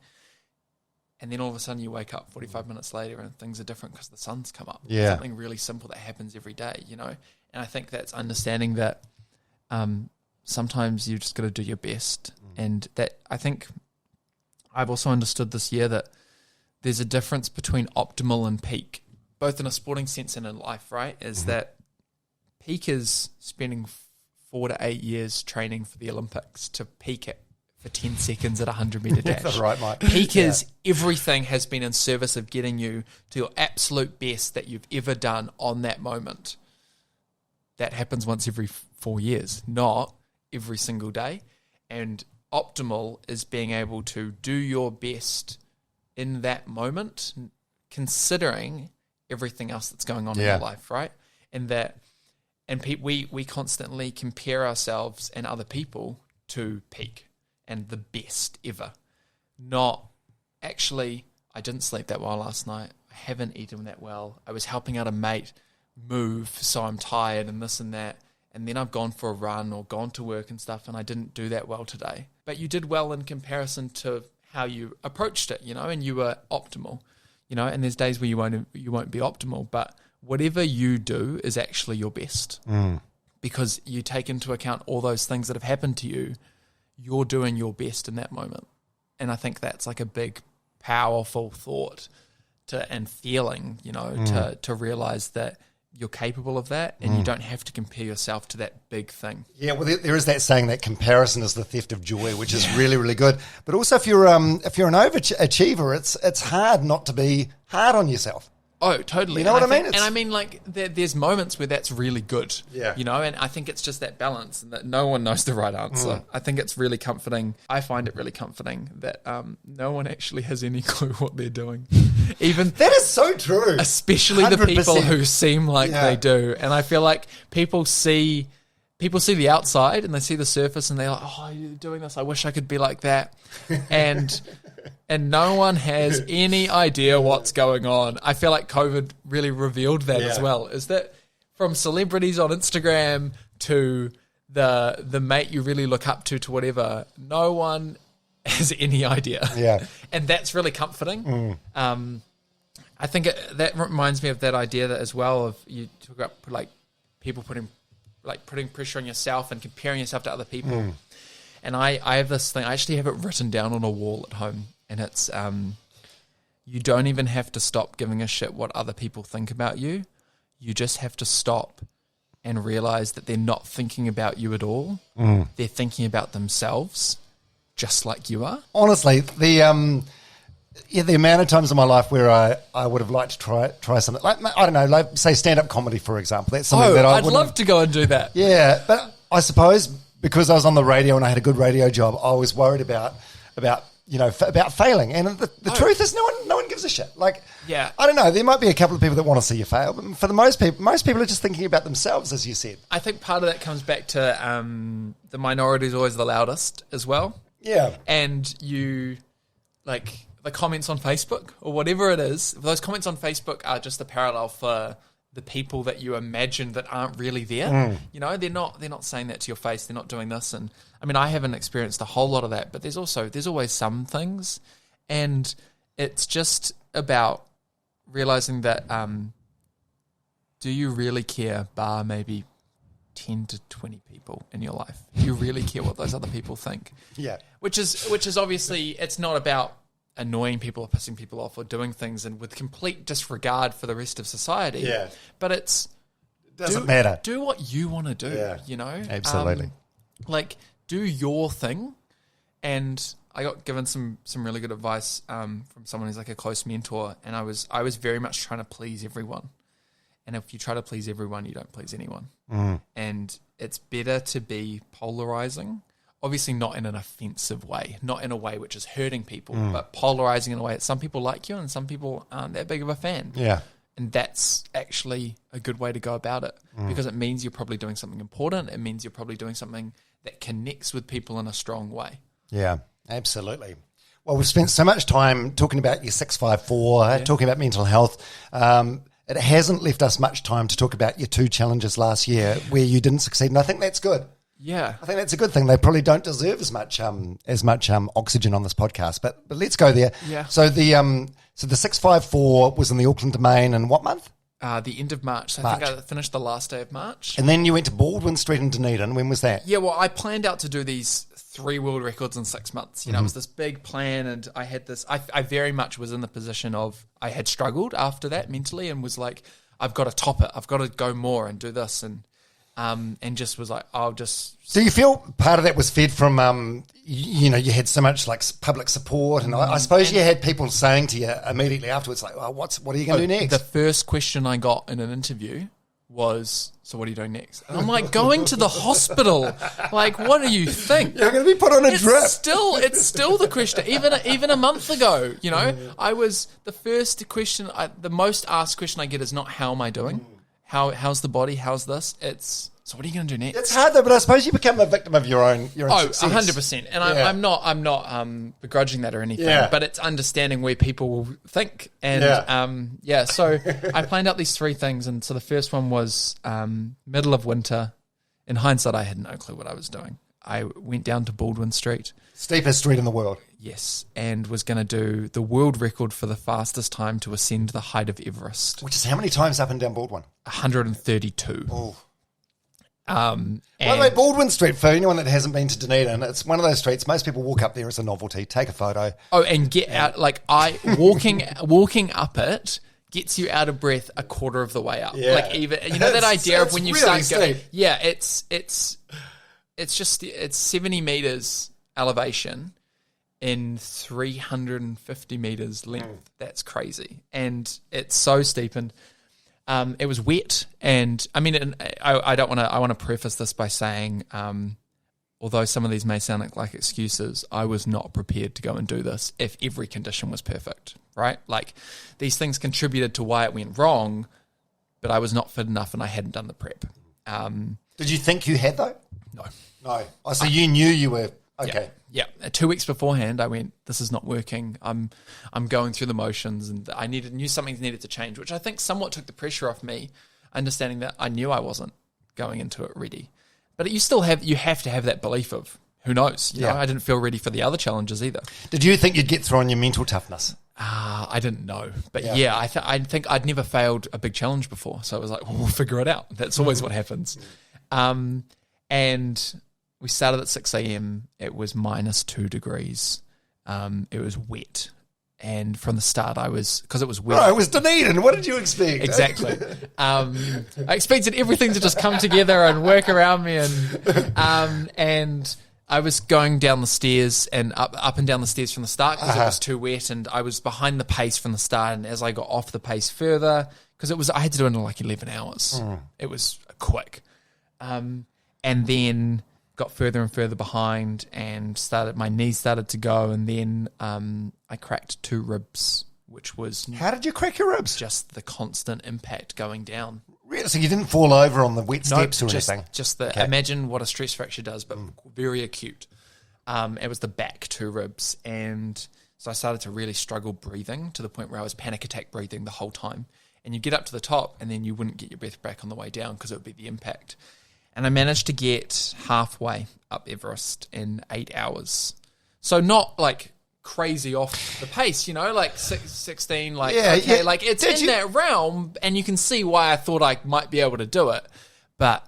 And then all of a sudden you wake up 45 minutes later and things are different because the sun's come up. Yeah. Something really simple that happens every day, And I think that's understanding that sometimes you just got to do your best. And that I think I've also understood this year that there's a difference between optimal and peak, both in a sporting sense and in life, right? Is that peak is spending 4 to 8 years training for the Olympics to peak it for 10 seconds at a 100-metre dash. That's right, Mike. Peak is everything has been in service of getting you to your absolute best that you've ever done on that moment. That happens once every 4 years, not every single day. And optimal is being able to do your best in that moment, considering everything else that's going on in your life, right? We constantly compare ourselves and other people to peak and the best ever. Not actually, I didn't sleep that well last night. I haven't eaten that well. I was helping out a mate move, so I'm tired and this and that. And then I've gone for a run or gone to work and stuff, and I didn't do that well today. But you did well in comparison to how you approached it, and you were optimal, and there's days where you won't be optimal, but whatever you do is actually your best because you take into account all those things that have happened to you. You're doing your best in that moment. And I think that's like a big, powerful thought and feeling, to realize that you're capable of that and you don't have to compare yourself to that big thing. Yeah, well, there is that saying that comparison is the theft of joy, which is really, really good. But also if you're an overachiever, it's hard not to be hard on yourself. Oh, totally. You know what I mean? And I mean, like, there's moments where that's really good. Yeah. And I think it's just that balance and that no one knows the right answer. I think it's really comforting. I find it really comforting that no one actually has any clue what they're doing. Even that is so true. Especially 100%. The people who seem like they do. And I feel like people see the outside and they see the surface and they're like, oh, you're doing this. I wish I could be like that. And no one has any idea what's going on. I feel like COVID really revealed that as well. Is that from celebrities on Instagram to the mate you really look up to whatever, no one has any idea. Yeah. And that's really comforting. I think that reminds me of that idea that as well of you talk about like people putting pressure on yourself and comparing yourself to other people. And I have this thing, I actually have it written down on a wall at home, and it's you don't even have to stop giving a shit what other people think about you. You just have to stop and realize that they're not thinking about you at all. They're thinking about themselves, just like you are. Honestly, the amount of times in my life where I would have liked to try something, like, I don't know, like say stand-up comedy, for example. That's something that I'd love to go and do that. Yeah, but I suppose because I was on the radio and I had a good radio job, I was worried about failing. And the truth is no one gives a shit. Like, I don't know, there might be a couple of people that want to see you fail, but for the most people are just thinking about themselves, as you said. I think part of that comes back to the minority is always the loudest as well. Yeah. And you, like, the comments on Facebook or whatever it is, those comments on Facebook are just a parallel for the people that you imagine that aren't really there. You know, they're not saying that to your face. They're not doing this. And I mean, I haven't experienced a whole lot of that, but there's always some things, and it's just about realizing that do you really care, bar maybe 10 to 20 people in your life? Do you really care what those other people think? Yeah. Which is obviously, it's not about annoying people or pissing people off or doing things and with complete disregard for the rest of society. Yeah. But it doesn't matter. Do what you want to do, you know? Absolutely. Like, do your thing. And I got given some really good advice from someone who's like a close mentor, and I was very much trying to please everyone. And if you try to please everyone, you don't please anyone. And it's better to be polarizing, obviously not in an offensive way, not in a way which is hurting people, but polarizing in a way that some people like you and some people aren't that big of a fan. Yeah. And that's actually a good way to go about it, because it means you're probably doing something important. It means you're probably doing something that connects with people in a strong way. Yeah, absolutely. Well, we've spent so much time talking about your 654, talking about mental health. It hasn't left us much time to talk about your 2 challenges last year where you didn't succeed, and I think that's good. Yeah, I think that's a good thing. They probably don't deserve as much oxygen on this podcast, but let's go there. Yeah. So the 654 was in the Auckland Domain in what month? The end of March. So I think I finished the last day of March. And then you went to Baldwin Street in Dunedin. When was that? Yeah, well, I planned out to do these 3 world records in 6 months. You know, it was this big plan, and I had this. I very much was in the position of I had struggled after that mentally, and was like, I've got to top it. I've got to go more and do this, and just was like, I'll just. Do you feel part of that was fed from, you had so much like public support, and I suppose you had people saying to you immediately afterwards, like, well, what are you going to do next? The first question I got in an interview was, so what are you doing next? And I'm like, going to the hospital. Like, what do you think? You're going to be put on a drip. It's still the question. Even a month ago, I was the first question. The most asked question I get is not how am I doing? How's the body? How's this? It's so what are you going to do next? It's hard though, but I suppose you become a victim of your own success. 100%. And I'm not begrudging that or anything, but it's understanding where people will think. And so I planned out these 3 things. And so the first one was middle of winter. In hindsight, I had no clue what I was doing. I went down to Baldwin Street. Steepest street in the world. Yes, and was going to do the world record for the fastest time to ascend the height of Everest. Which is how many times up and down Baldwin? 132. Oh. By the way, Baldwin Street, for anyone that hasn't been to Dunedin, it's one of those streets, most people walk up there as a novelty, take a photo. Oh, and get out, like walking up it gets you out of breath a quarter of the way up. Yeah. Like even, that idea of when you really start going, steep. it's 70 meters elevation in 350 meters length. That's crazy. And it's so steep, and it was wet, and I mean, I want to preface this by saying, although some of these may sound like excuses, I was not prepared to go and do this if every condition was perfect, right? Like, these things contributed to why it went wrong, but I was not fit enough, and I hadn't done the prep. Did you think you had though? No. Oh, so you knew you were okay. Yeah. 2 weeks beforehand, I went, this is not working. I'm going through the motions, and I knew something needed to change, which I think somewhat took the pressure off me, understanding that I knew I wasn't going into it ready. But you have to have that belief of, who knows? You know, I didn't feel ready for the other challenges either. Did you think you'd get through on your mental toughness? I didn't know. But I think I'd never failed a big challenge before. So I was like, well, we'll figure it out. That's always what happens. And we started at 6 a.m. It was -2 degrees. It was wet. And from the start, because it was wet. Oh, it was Dunedin. What did you expect? Exactly. I expected everything to just come together and work around me. And I was going down the stairs and up and down the stairs from the start because it was too wet. And I was behind the pace from the start. And as I got off the pace further, because I had to do it in like 11 hours. It was quick. And then got further and further behind, and my knees started to go, and then I cracked 2 ribs, which was... How did you crack your ribs? Just the constant impact going down. Really? So you didn't fall over on the wet steps or anything? Imagine what a stress fracture does, but very acute. It was the back 2 ribs, and so I started to really struggle breathing to the point where I was panic attack breathing the whole time. and you get up to the top, and then you wouldn't get your breath back on the way down because it would be the impact. And I managed to get halfway up Everest in 8 hours. So not like crazy off the pace, like 16, like, like it's in that realm, and you can see why I thought I might be able to do it. But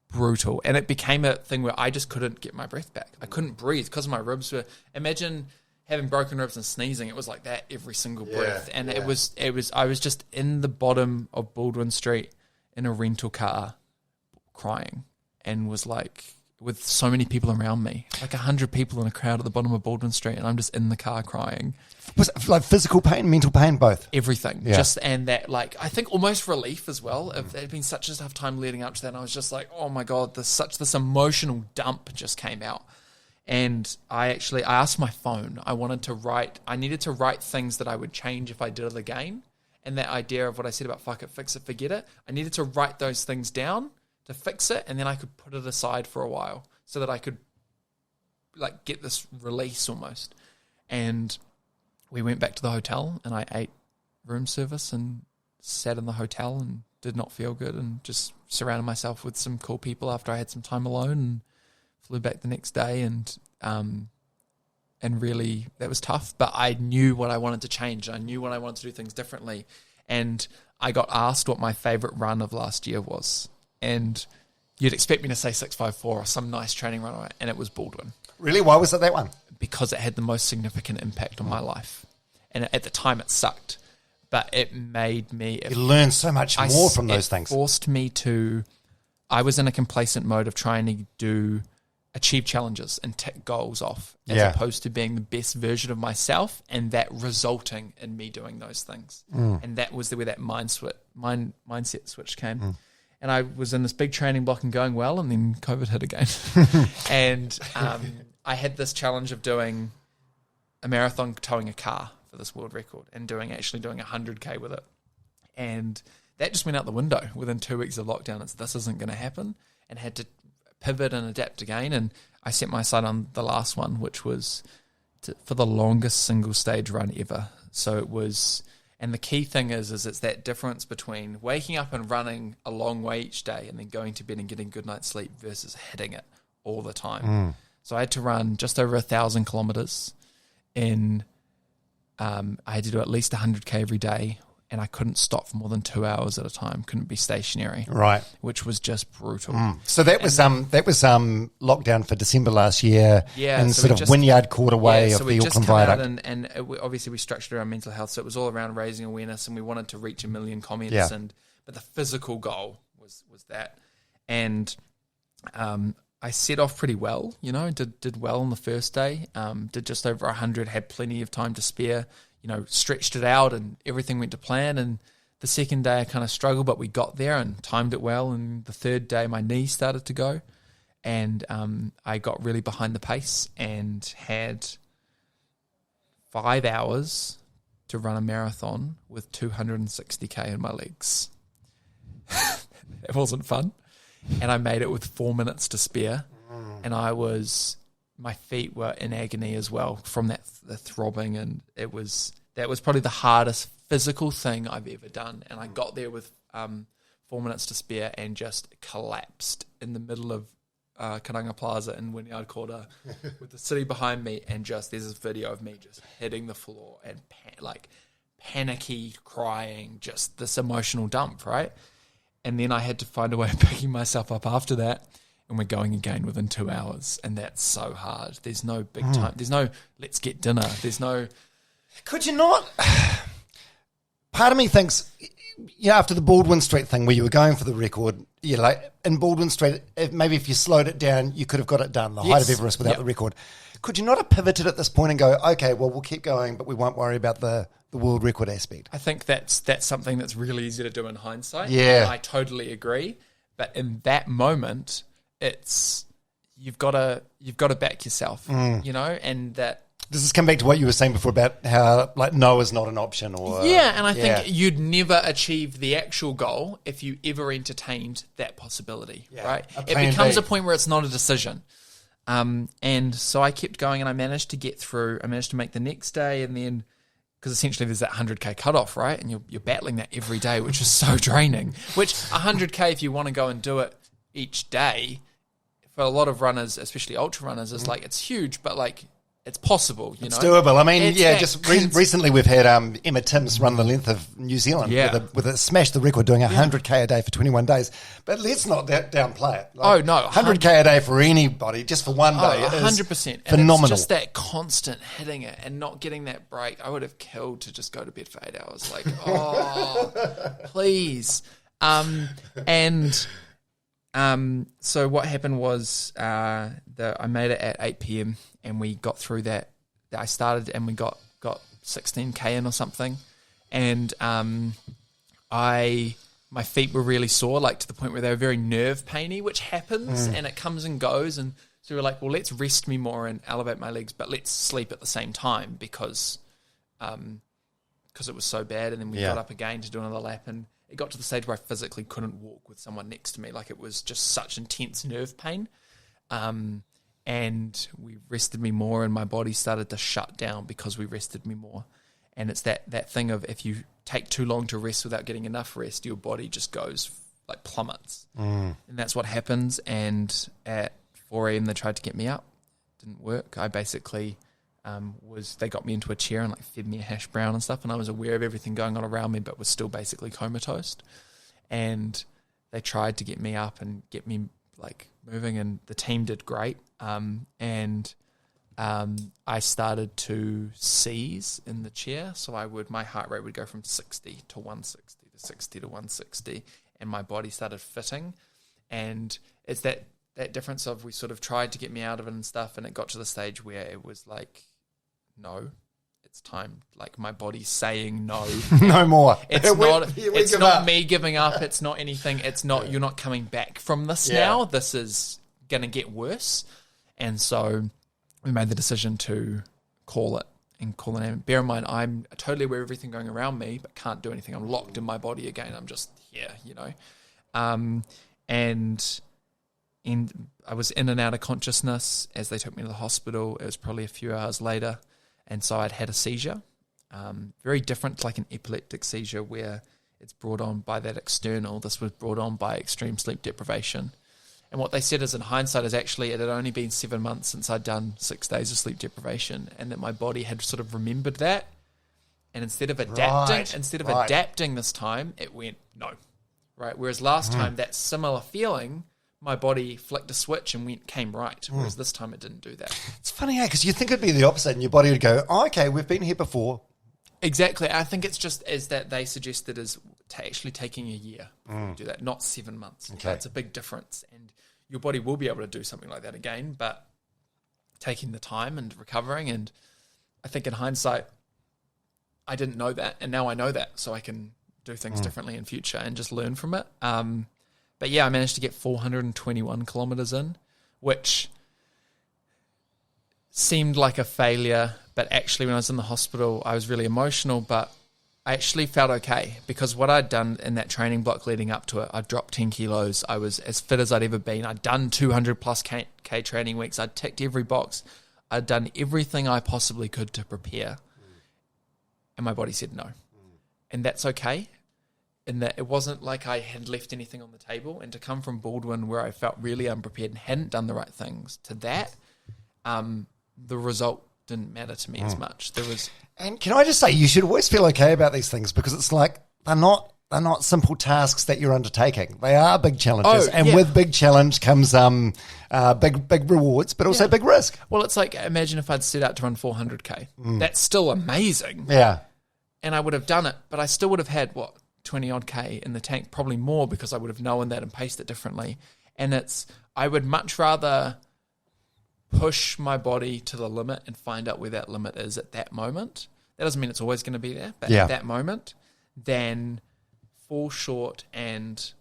brutal. And it became a thing where I just couldn't get my breath back. I couldn't breathe because my ribs were, imagine having broken ribs and sneezing. It was like that every single breath. And I was just in the bottom of Baldwin Street in a rental car crying, and was like, with so many people around me, like 100 people in a crowd at the bottom of Baldwin Street, and I'm just in the car crying. Was it like physical pain, mental pain, both? Everything. And that, like, I think almost relief as well. It had been such a tough time leading up to that, and I was just like, oh my God, this emotional dump just came out. And I asked my phone, I needed to write things that I would change if I did it again. And that idea of what I said about fuck it, fix it, forget it, I needed to write those things down to fix it, and then I could put it aside for a while so that I could like get this release almost. And we went back to the hotel, and I ate room service and sat in the hotel and did not feel good, and just surrounded myself with some cool people after I had some time alone, and flew back the next day. And really that was tough, but I knew what I wanted to change. I knew what I wanted to do things differently. And I got asked what my favorite run of last year was. And you'd expect me to say 654 or some nice training run, and it was Baldwin. Really? Why was it that one? Because it had the most significant impact on my life. And at the time it sucked, but it made me... You learned so much more from those things. It forced me to... I was in a complacent mode of trying to achieve challenges and tick goals off, as opposed to being the best version of myself, and that resulting in me doing those things. And that was where that mindset switch came. And I was in this big training block and going well, and then COVID hit again. And I had this challenge of doing a marathon towing a car for this world record, and actually doing 100K with it. And that just went out the window within 2 weeks of lockdown. This isn't going to happen, and had to pivot and adapt again. And I set my sight on the last one, which was for the longest single stage run ever. So it was... And the key thing is it's that difference between waking up and running a long way each day and then going to bed and getting a good night's sleep versus hitting it all the time. So I had to run just over 1,000 kilometers I had to do at least 100K every day, and I couldn't stop for more than 2 hours at a time. Couldn't be stationary. Right. Which was just brutal. So that was lockdown for December last year. Yeah. And so sort of Wynyard Quarterway of the Auckland Viaduct. And obviously we structured around mental health, so it was all around raising awareness, and we wanted to reach 1 million comments. Yeah. But the physical goal was that. And I set off pretty well, did well on the first day, did just over 100, had plenty of time to spare, stretched it out, and everything went to plan. And the second day I kind of struggled, but we got there and timed it well. And the third day my knee started to go, and I got really behind the pace and had 5 hours to run a marathon with 260K in my legs. It wasn't fun. And I made it with 4 minutes to spare. And my feet were in agony as well from the throbbing. And that was probably the hardest physical thing I've ever done. And I got there with 4 minutes to spare and just collapsed in the middle of Karanga Plaza in Wynyard Quarter with the city behind me. And there's this video of me just hitting the floor and panicky crying, just this emotional dump, right? And then I had to find a way of picking myself up after that, and we're going again within 2 hours, and that's so hard. There's no big time. There's no let's get dinner. There's no... Could you not... Part of me thinks, after the Baldwin Street thing where you were going for the record, like in Baldwin Street, maybe if you slowed it down, you could have got it done, the height of Everest without the record. Could you not have pivoted at this point and go, okay, well, we'll keep going, but we won't worry about the world record aspect? I think that's something that's really easy to do in hindsight. Yeah. I totally agree. But in that moment, you've got to back yourself, and that... Does this come back to what you were saying before about how no is not an option? Or and I think you'd never achieve the actual goal if you ever entertained that possibility, right? It becomes a point where it's not a decision. And so I kept going, and I managed to get through. I managed to make the next day, and then because essentially there's that 100K cutoff, right? And you're battling that every day, which is so draining. Which 100K, if you want to go and do it each day, for a lot of runners, especially ultra runners, is like, it's huge, but like, it's possible, you know. It's doable. I mean, It's recently we've had Emma Timms run the length of New Zealand with a smashed the record doing 100K a day for 21 days. But let's not downplay it. Like, 100K a day for anybody, just for one day, 100%. phenomenal. And it's just that constant hitting it and not getting that break. I would have killed to just go to bed for 8 hours. Like, please. So what happened was I made it at 8 p.m. and we got through that. I started and we got 16K in or something, and my feet were really sore, like to the point where they were very nerve painy, which happens and it comes and goes. And so we were like, well, let's rest me more and elevate my legs, but let's sleep at the same time because it was so bad. And then we got up again to do another lap, and it got to the stage where I physically couldn't walk with someone next to me. Like, it was just such intense nerve pain. And we rested me more, and my body started to shut down because we rested me more. And it's that thing of, if you take too long to rest without getting enough rest, your body just goes, like, plummets. And that's what happens. And at 4 a.m. they tried to get me up. Didn't work. I basically they got me into a chair and like fed me a hash brown and stuff, and I was aware of everything going on around me, but was still basically comatose. And they tried to get me up and get me like moving, and the team did great. I started to seize in the chair, so my heart rate would go from 60 to 160 to 60 to 160, and my body started fitting. And it's that difference of, we sort of tried to get me out of it and stuff, and it got to the stage where it was like, no, it's time. Like, my body's saying no. No more. It's not me giving up. It's not anything. It's not, you're not coming back from this now. This is going to get worse. And so we made the decision to call it and call an ambulance. Bear in mind, I'm totally aware of everything going around me, but can't do anything. I'm locked in my body again. I'm just here, you know. And I was in and out of consciousness as they took me to the hospital. It was probably a few hours later. And so I'd had a seizure, very different to like an epileptic seizure where it's brought on by that external. This was brought on by extreme sleep deprivation. And what they said is, in hindsight, is actually it had only been 7 months since I'd done 6 days of sleep deprivation, and that my body had sort of remembered that. And instead of adapting this time, it went no, right? Whereas last time, that similar feeling, my body flicked a switch and came right, whereas this time it didn't do that. It's funny, because you think it'd be the opposite, and your body would go, oh, okay, we've been here before. Exactly. I think it's just as that they suggested is actually taking a year to do that, not 7 months. Okay. That's a big difference, and your body will be able to do something like that again, but taking the time and recovering. And I think in hindsight, I didn't know that, and now I know that, so I can do things differently in future and just learn from it. But yeah, I managed to get 421 kilometers in, which seemed like a failure. But actually, when I was in the hospital, I was really emotional, but I actually felt okay, because what I'd done in that training block leading up to it, I'd dropped 10 kilos. I was as fit as I'd ever been. I'd done 200 plus K training weeks. I'd ticked every box. I'd done everything I possibly could to prepare. And my body said no. And that's okay. In that it wasn't like I had left anything on the table. And to come from Baldwin, where I felt really unprepared and hadn't done the right things, to that, the result didn't matter to me as much. And can I just say, you should always feel okay about these things, because it's like they're not simple tasks that you're undertaking. They are big challenges, with big challenge comes big rewards, but also big risk. Well, it's like, imagine if I'd set out to run 400K. That's still amazing. Yeah. And I would have done it, but I still would have had, 20 odd K in the tank, probably more, because I would have known that and paced it differently. And I would much rather push my body to the limit and find out where that limit is at that moment. That doesn't mean it's always going to be there, but at that moment, than fall short and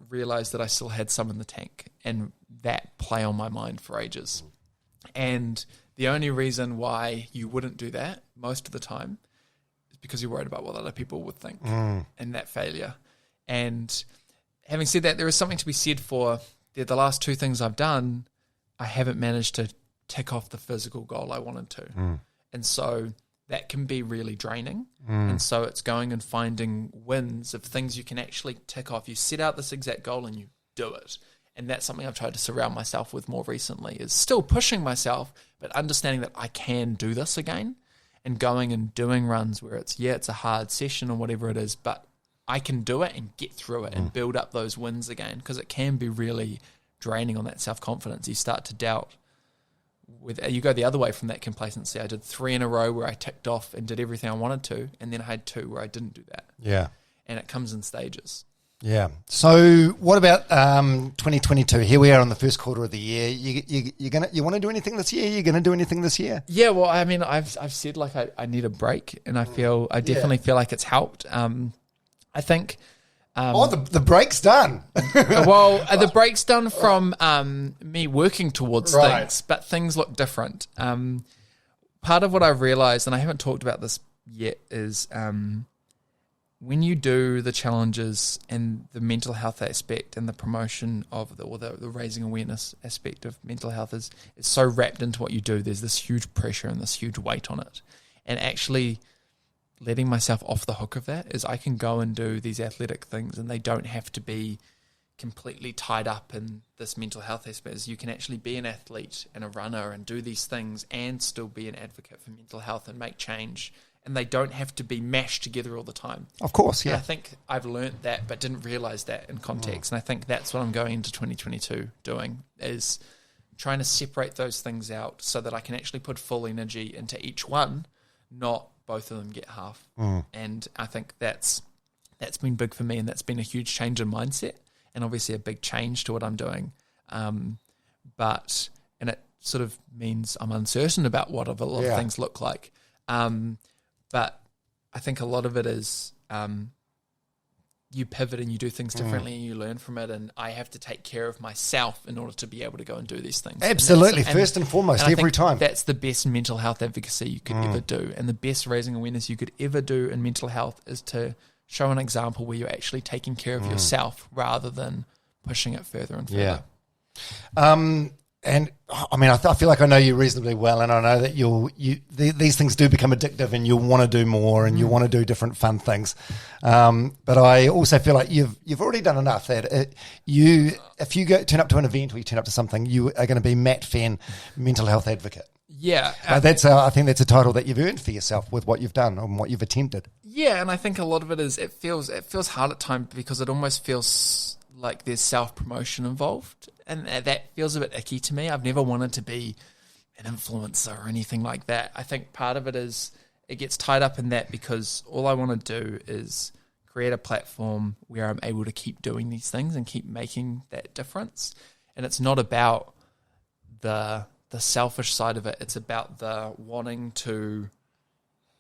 realize that I still had some in the tank, and that play on my mind for ages. And the only reason why you wouldn't do that most of the time is because you're worried about what other people would think and that failure. And having said that, there is something to be said for the last two things I've done. I haven't managed to tick off the physical goal I wanted to. And so that can be really draining. And so it's going and finding wins of things you can actually tick off. You set out this exact goal and you do it. And that's something I've tried to surround myself with more recently, is still pushing myself, but understanding that I can do this again, and going and doing runs where it's a hard session or whatever it is, but I can do it and get through it and build up those wins again, because it can be really draining on that self-confidence. You start to doubt. You go the other way from that complacency. I did 3 in a row where I ticked off and did everything I wanted to, and then I had 2 where I didn't do that. Yeah. And it comes in stages. Yeah. So what about 2022? Here we are in the first quarter of the year. You want to do anything this year? You're going to do anything this year? Yeah. Well, I mean, I've said like I need a break, and I definitely feel like it's helped. I think. The break's done. The break's done from me working towards things, but things look different. Part of what I've realized, and I haven't talked about this yet, is when you do the challenges and the mental health aspect and the promotion of the raising awareness aspect of mental health is so wrapped into what you do. There's this huge pressure and this huge weight on it, and actually letting myself off the hook of that is I can go and do these athletic things, and they don't have to be completely tied up in this mental health aspect. You can actually be an athlete and a runner and do these things and still be an advocate for mental health and make change, and they don't have to be mashed together all the time. Of course, yeah. And I think I've learnt that but didn't realise that in context, and I think that's what I'm going into 2022 doing, is trying to separate those things out so that I can actually put full energy into each one, not both of them get half. And I think that's been big for me, and that's been a huge change in mindset, and obviously a big change to what I'm doing. And it sort of means I'm uncertain about what a lot of things look like. But I think a lot of it is you pivot and you do things differently and you learn from it, and I have to take care of myself in order to be able to go and do these things. Absolutely, first and foremost, every time. That's the best mental health advocacy you could ever do, and the best raising awareness you could ever do in mental health is to show an example where you're actually taking care of yourself rather than pushing it further and further. Yeah. And I mean, I feel like I know you reasonably well, and I know that these things do become addictive, and you'll want to do more, and you want to do different fun things. But I also feel like you've already done enough that if you turn up to an event or you turn up to something, you are going to be Matt Fenn, mental health advocate. Yeah, I think that's a title that you've earned for yourself with what you've done and what you've attempted. Yeah, and I think a lot of it is it feels hard at times because it almost feels like there's self-promotion involved, and that feels a bit icky to me. I've never wanted to be an influencer or anything like that. I think part of it is it gets tied up in that because all I want to do is create a platform where I'm able to keep doing these things and keep making that difference. And it's not about the selfish side of it. It's about the wanting to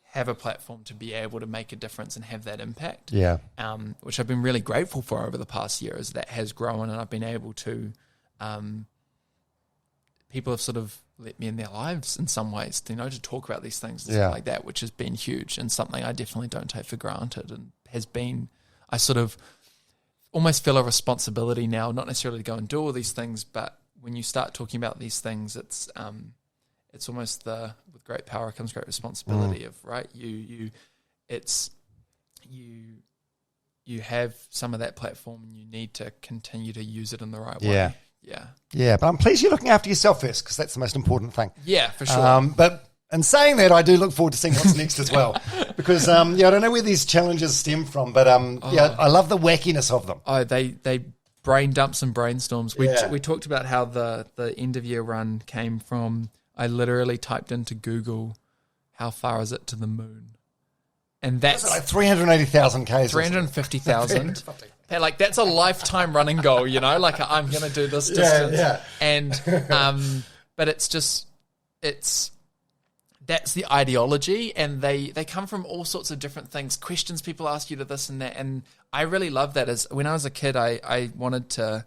have a platform to be able to make a difference and have that impact. Yeah. Which I've been really grateful for over the past year, as that has grown, and I've been able to, people have sort of let me in their lives in some ways, to talk about these things and stuff like that, which has been huge and something I definitely don't take for granted, and has been, I sort of almost feel a responsibility now, not necessarily to go and do all these things, but when you start talking about these things, it's almost with great power comes great responsibility of, right? You have some of that platform and you need to continue to use it in the right way. Yeah. But I'm pleased you're looking after yourself first, because that's the most important thing. Yeah, for sure. But in saying that, I do look forward to seeing what's next as well, because I don't know where these challenges stem from, but I love the wackiness of them. Oh, they brain dumps and brainstorms. We talked about how the end of year run came from, I literally typed into Google, how far is it to the moon? And that's like 380,000 Ks. 350,000. Like, that's a lifetime running goal, like I'm going to do this distance. Yeah. And, but it's just, that's the ideology, and they come from all sorts of different things, questions people ask you to this and that. And I really love that. As when I was a kid, I wanted to,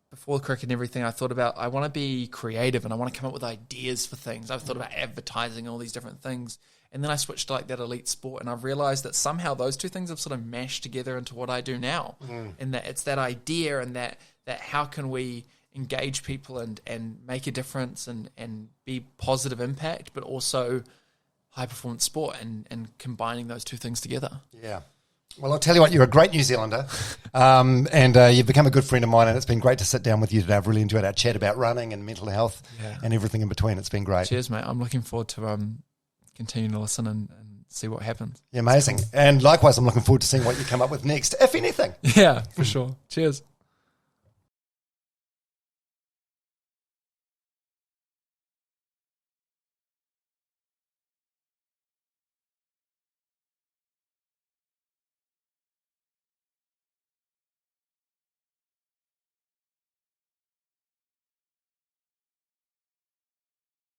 before cricket and everything, I thought about, I want to be creative and I want to come up with ideas for things. I've thought about advertising, all these different things. And then I switched to like that elite sport, and I've realized that somehow those two things have sort of mashed together into what I do now. And that it's that idea, and that how can we engage people and make a difference and be positive impact, but also high performance sport and combining those two things together. Yeah. Well, I'll tell you what, you're a great New Zealander, and you've become a good friend of mine, and it's been great to sit down with you today. I've really enjoyed our chat about running and mental health and everything in between. It's been great. Cheers, mate. I'm looking forward to continuing to listen and see what happens. Yeah, amazing. And likewise, I'm looking forward to seeing what you come up with next, if anything. Yeah, for sure. Cheers.